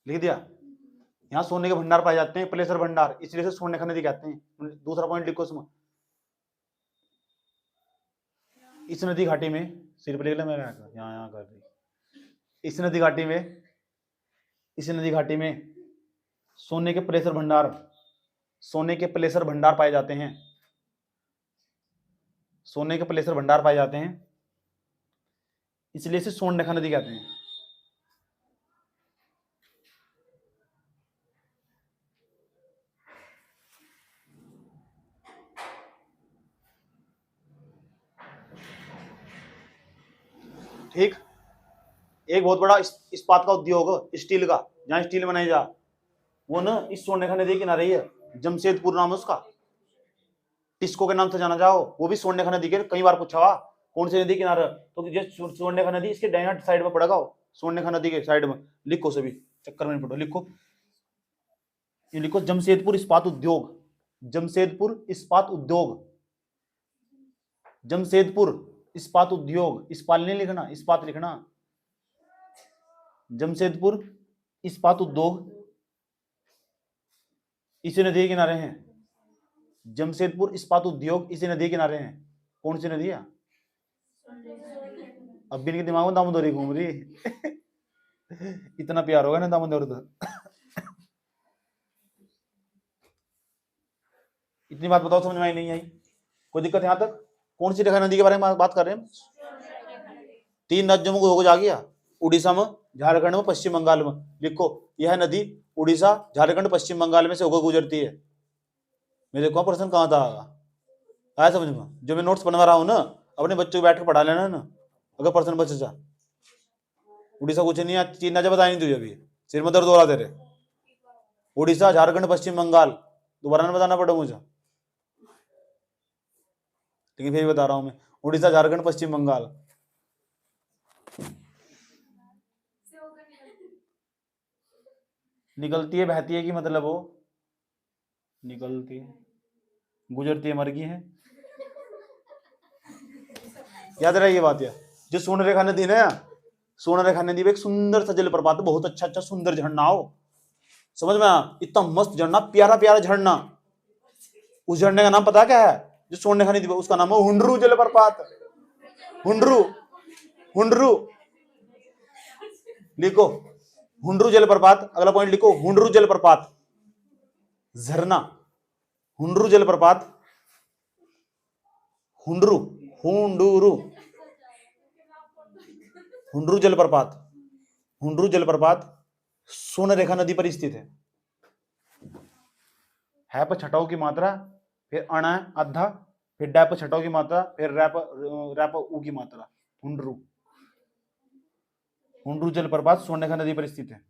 लिख दिया? यहाँ सोने के भंडार पाए जाते हैं, प्लेसर भंडार, इसलिए से स्वर्णरेखा नदी कहते हैं। दूसरा पॉइंट लिखो इसमें, इस नदी घाटी में, सिर पर लिख ले, यहाँ कर दी, इस नदी घाटी में, इस नदी घाटी में सोने के प्लेसर भंडार, सोने के प्लेसर भंडार पाए जाते हैं, सोने के प्लेसर भंडार पाए जाते हैं, इसलिए से स्वर्णरेखा नदी कहते हैं। ठीक, एक बहुत बड़ा इस्पात का उद्योग स्टील का, जहां स्टील बनाई जा, वो ना इस स्वर्णरेखा नदी के किनारे ही है, जमशेदपुर नाम है उसका, टिस्को के नाम से जाना जाओ, वो भी स्वर्णरेखा नदी के, कई बार पूछा हुआ कौन सी नदी किनारे, तो ये स्वर्णरेखा नदी इसके दाहिने साइड में पड़ेगा, स्वर्णरेखा नदी के साइड में, लिखो सभी, चक्कर में नहीं पड़ो, लिखो, ये लिखो जमशेदपुर इस्पात उद्योग, जमशेदपुर इस्पात उद्योग, जमशेदपुर इस्पात उद्योग, इस्पात नहीं लिखना, इस्पात लिखना, जमशेदपुर इस्पात उद्योग इसी नदी के किनारे हैं, जमशेदपुर इस्पात उद्योग इसी नदी के किनारे हैं। कौन सी नदी है? अब भी इनके दिमाग में दामोदरी घूम रही इतना प्यार होगा ना दामोदर तो। इतनी बात बताओ, समझ में आई नहीं आई? कोई दिक्कत यहां तक? कौन सी रेखा नदी के बारे में बात कर रहे हैं? 3 राज्यों में होकर जा गया, उड़ीसा में, झारखंड में, पश्चिम बंगाल में। लिखो यह नदी उड़ीसा, झारखंड, पश्चिम बंगाल में से होकर गुजरती है। मेरे को प्रश्न कहाँ था आया समझ में? जो मैं नोट्स बनवा रहा हूँ ना, अपने बच्चों को बैठ कर पढ़ा लेना ना, अगर प्रश्न बच जा। उड़ीसा कुछ नहीं, चीन ना बता नहीं तुझे, अभी सिर में दर्द हो रहा तेरे। उड़ीसा, झारखंड, पश्चिम बंगाल, दोबारा ना बताना पड़ा मुझे, लेकिन फिर बता रहा हूं मैं, उड़ीसा, झारखंड, पश्चिम बंगाल। निकलती है, बहती है कि मतलब वो निकलती है, गुजरती है, मर गई है, याद रहे ये बात है। जो स्वर्णरेखा नदी ना, स्वर्णरेखा नदी में एक सुंदर सा जलप्रपात, बहुत अच्छा अच्छा सुंदर झरना हो, समझ में? इतना मस्त झरना, प्यारा प्यारा झरना। उस झरने का नाम पता क्या है? जो स्वर्णरेखा नदी, उसका नाम है हुंडरू जलप्रपात। हुंडरू, हुंडरू लिखो, हुंडरू जलप्रपात। अगला पॉइंट लिखो, हुंडरू जलप्रपात, झरना, हुंडरू जलप्रपात, हुंडरू, हुंडरू, हुंडरू जलप्रपात, हुंडरू जलप्रपात स्वर्णरेखा नदी पर स्थित है पर छटाओ की मात्रा, फिर अण है आधा, फिर डैप छठों की मात्रा, फिर रैप रैप ऊ की मात्रा, हुंडरू। हुंडरू जलप्रपात स्वर्णरेखा नदी पर स्थित है।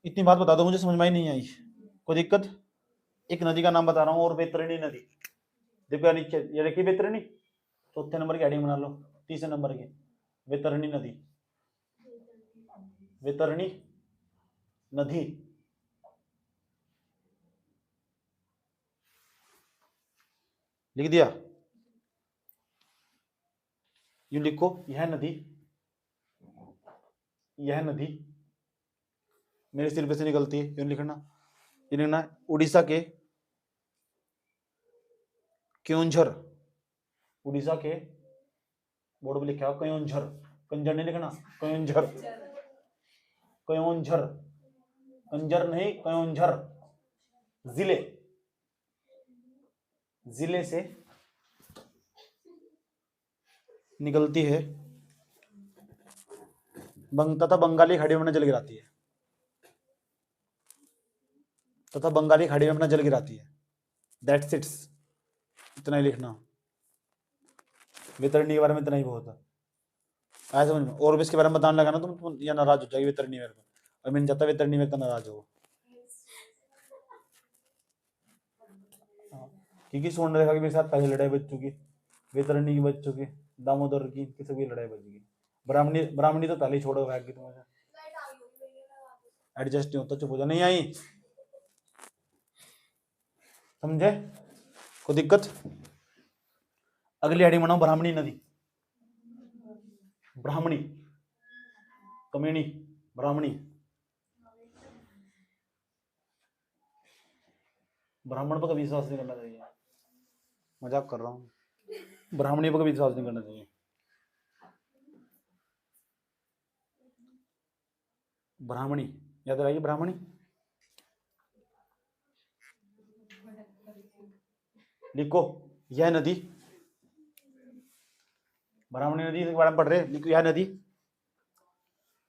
इतनी बात बता दो, मुझे समझ में ही नहीं आई, कोई दिक्कत? एक नदी का नाम बता रहा हूँ, और वैतरणी नदी। देखो नीचे ये देखिए वैतरणी, चौथे नंबर की हेडिंग बना लो, तीसरे नंबर की वैतरणी नदी। वैतरणी नदी लिख दिया? यूं लिखो, यह नदी, यह नदी मेरे सिर पे से निकलती है, यूं लिखना। ये लिखना उड़ीसा के क्योंझर, उड़ीसा के बोर्ड पे लिखा है क्योंझर, कंजर नहीं लिखना, क्योंझर, क्योंझर, कंजर नहीं, क्योंझर जिले, जिले से निकलती है, तथा बंगाली खाड़ी में अपना जल गिराती है, तथा बंगाली खाड़ी में अपना जल गिराती है। दैट्स इट्स, इतना ही लिखना। वैतरणी के बारे में इतना ही बहुत है, आया समझ में? और भी इसके बारे में बताने लगा ना तुम या नाराज हो जाएगी वैतरणी मेरे को, और मैं नहीं चाहता वैतरणी मेरे को नाराज हो, क्योंकि स्वर्णरेखा के साथ पहले लड़ाई बच चुकी, वैतरणी की बच चुकी, दामोदर की किसी की लड़ाई बच गई, ब्राह्मणी, ब्राह्मणी तो पहले ही छोड़ो भाग की, तुम्हें एडजस्ट नहीं होता, चुप हो जा, नहीं आई, समझे? कोई दिक्कत? अगली हेडिंग बनाओ ब्राह्मणी नदी, ब्राह्मणी, कमिनी, ब्राह्मणी, ब्राह्मण पर कभी विश्वास नहीं करना चाहिए, मजाक कर रहा हूँ, ब्राह्मणी पर कभी विश्वास नहीं करना चाहिए। ब्राह्मणी याद रखिए, ब्राह्मणी लिखो, यह नदी, ब्राह्मणी नदी के बारे में पढ़ रहे, लिखो यह नदी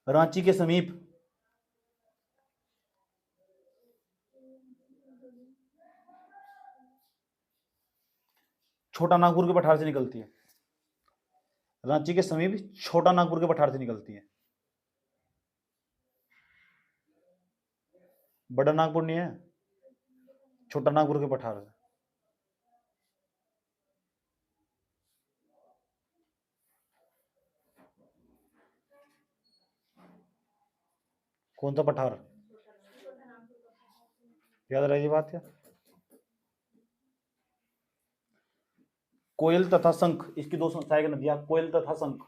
रांची के समीप छोटा नागपुर के पठार से निकलती है, रांची के समीप छोटा नागपुर के पठार से निकलती है, बड़ा नागपुर नहीं है, छोटा नागपुर के पठार से। कौन सा पठार? याद रही बात क्या? कोयल तथा शंख, इसकी दो सहायक नदियां, कोयल तथा शंख,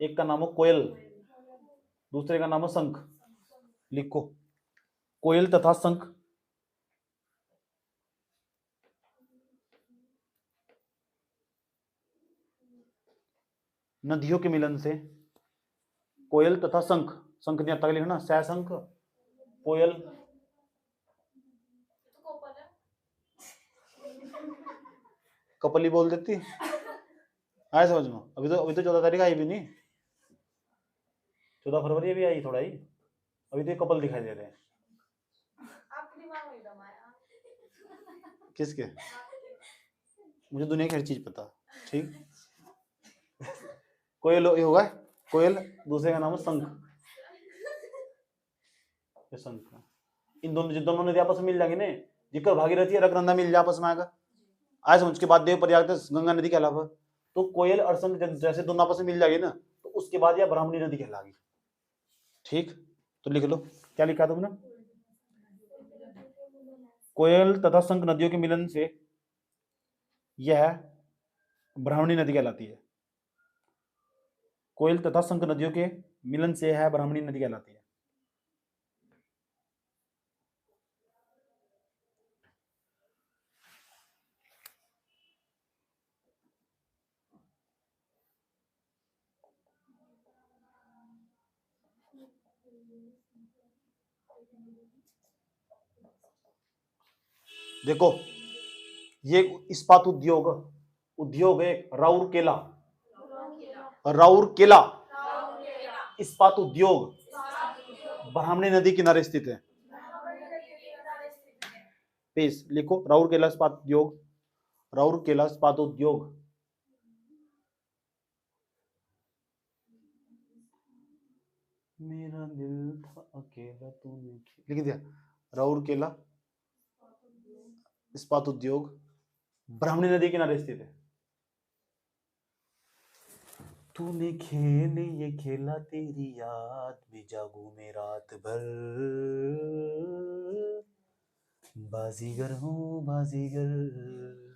एक का नाम है कोयल, दूसरे का नाम है शंख, लिखो कोयल तथा शंख नदियों के मिलन से, कोयल तथा शंख, शंख नहीं आता लिखना, सह शंख, कोयल, कपली बोल देती, आए समझ में? अभी तो 14 तारीख आई भी नहीं, 14 फरवरी भी आई थोड़ा ही, अभी तो कपल दिखाई दे रहे हैं। किसके? मुझे दुनिया की हर चीज पता, ठीक। कोयल ये होगा कोयल, दूसरे का नाम है शंख, शंख। इन दोनों जिन दोनों नदी आपस में मिल जाएंगे ना, जिक्र भागीरथी और रघुनंदा मिल जाए आपस में आएगा, आए समझ के बाद देव प्रयाग गंगा नदी के अलावा, तो कोयल और शंख जैसे दोनों आपस में मिल जाएगी ना, तो उसके बाद यह ब्राह्मणी नदी कहलाएगी, ठीक। तो लिख लो, क्या लिखा तुमने? कोयल तथा शंख नदियों के मिलन से यह ब्राह्मणी नदी कहलाती है, कोयल तथा शंख नदियों के मिलन से है ब्राह्मणी नदी कहलाती है। देखो ये इस्पात उद्योग, उद्योग एक राउरकेला, राउरकेला इस्पात उद्योग ब्राह्मणी नदी किनारे स्थित है। पेश लिखो, राउरकेला इस्पात उद्योग, राउरकेला इस्पात उद्योग मेरा दिल था अकेला तूने लिख दिया। राउरकेला इस्पात उद्योग ब्राह्मणी नदी किनारे स्थित है। तूने खेल ये खेला तेरी याद में जागू मैं रात भर, बाजीगर हूँ बाजीगर।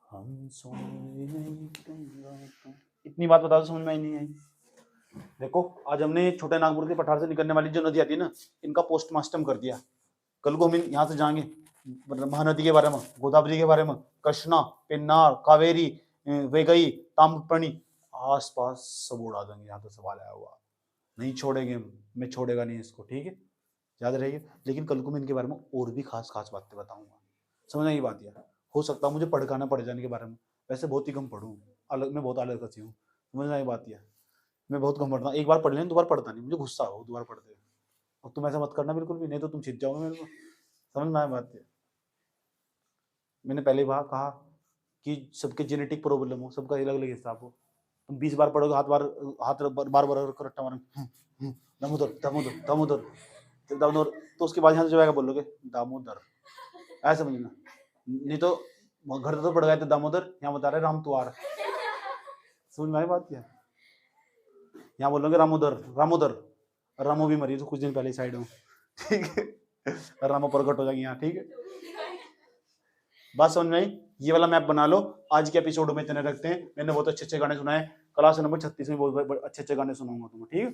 हम सोए नहीं इतनी बात बता दो, समझ में आई नहीं आई? देखो आज हमने छोटे नागपुर के पठार से निकलने वाली जो नदी आती है ना, इनका पोस्टमार्टम कर दिया। कल को हम यहाँ से जाएंगे महानदी के बारे में, गोदावरी के बारे में, कृष्णा, पेन्नार, कावेरी, वेगई, ताम्रपर्णी, आसपास सब उड़ा देंगे। यहाँ पे सवाल आया हुआ नहीं छोड़ेंगे हम, मैं छोड़ेगा नहीं इसको, ठीक है, याद रहेगी। लेकिन कल को मैं इनके बारे में और भी खास खास बातें बताऊंगा, समझ आई बात? यार हो सकता है मुझे पढ़काना पड़ जाने के बारे में, वैसे बहुत ही कम पढ़ूँ, अलग मैं बहुत अलग कसी हूँ, समझ आई बात? यार मैं बहुत कम पढ़ता हूँ, एक बार पढ़ लें दोबारा पढ़ता नहीं, मुझे गुस्सा हो दोबारा पढ़ते हुए। और तुम ऐसा मत करना बिल्कुल भी, नहीं तो तुम छिप जाओगे मेरे को, समझ में आए बात? है मैंने पहले ही कहा कि सबके जेनेटिक प्रॉब्लम हो, सबका अलग अलग हिसाब हो। तुम 20 बार पढ़ोगे, हाथ बार बार रट्टा मारेंगे, दामोदर दामोदर दामोदर दामोदर, तो उसके बाद यहाँ से जो आएगा बोलोगे दामोदर, ऐसा समझना। नहीं तो घर तो पड़ गए थे दामोदर, यहाँ बता रहे राम तुआर, समझ में आई बात? क्या यहाँ बोलोगे रामोदर रामोदर, रामो भी मरी तो कुछ दिन पहले साइड में, ठीक है, रामो प्रकट हो जाएगी यहाँ, ठीक है, बात समझ में आई? ये वाला मैप बना लो। आज के एपिसोड में इतने रखते हैं, मैंने बहुत अच्छे अच्छे गाने सुनाए, क्लास नंबर 36 में बहुत अच्छे अच्छे गाने सुनाऊंगा तुम्हें, ठीक है।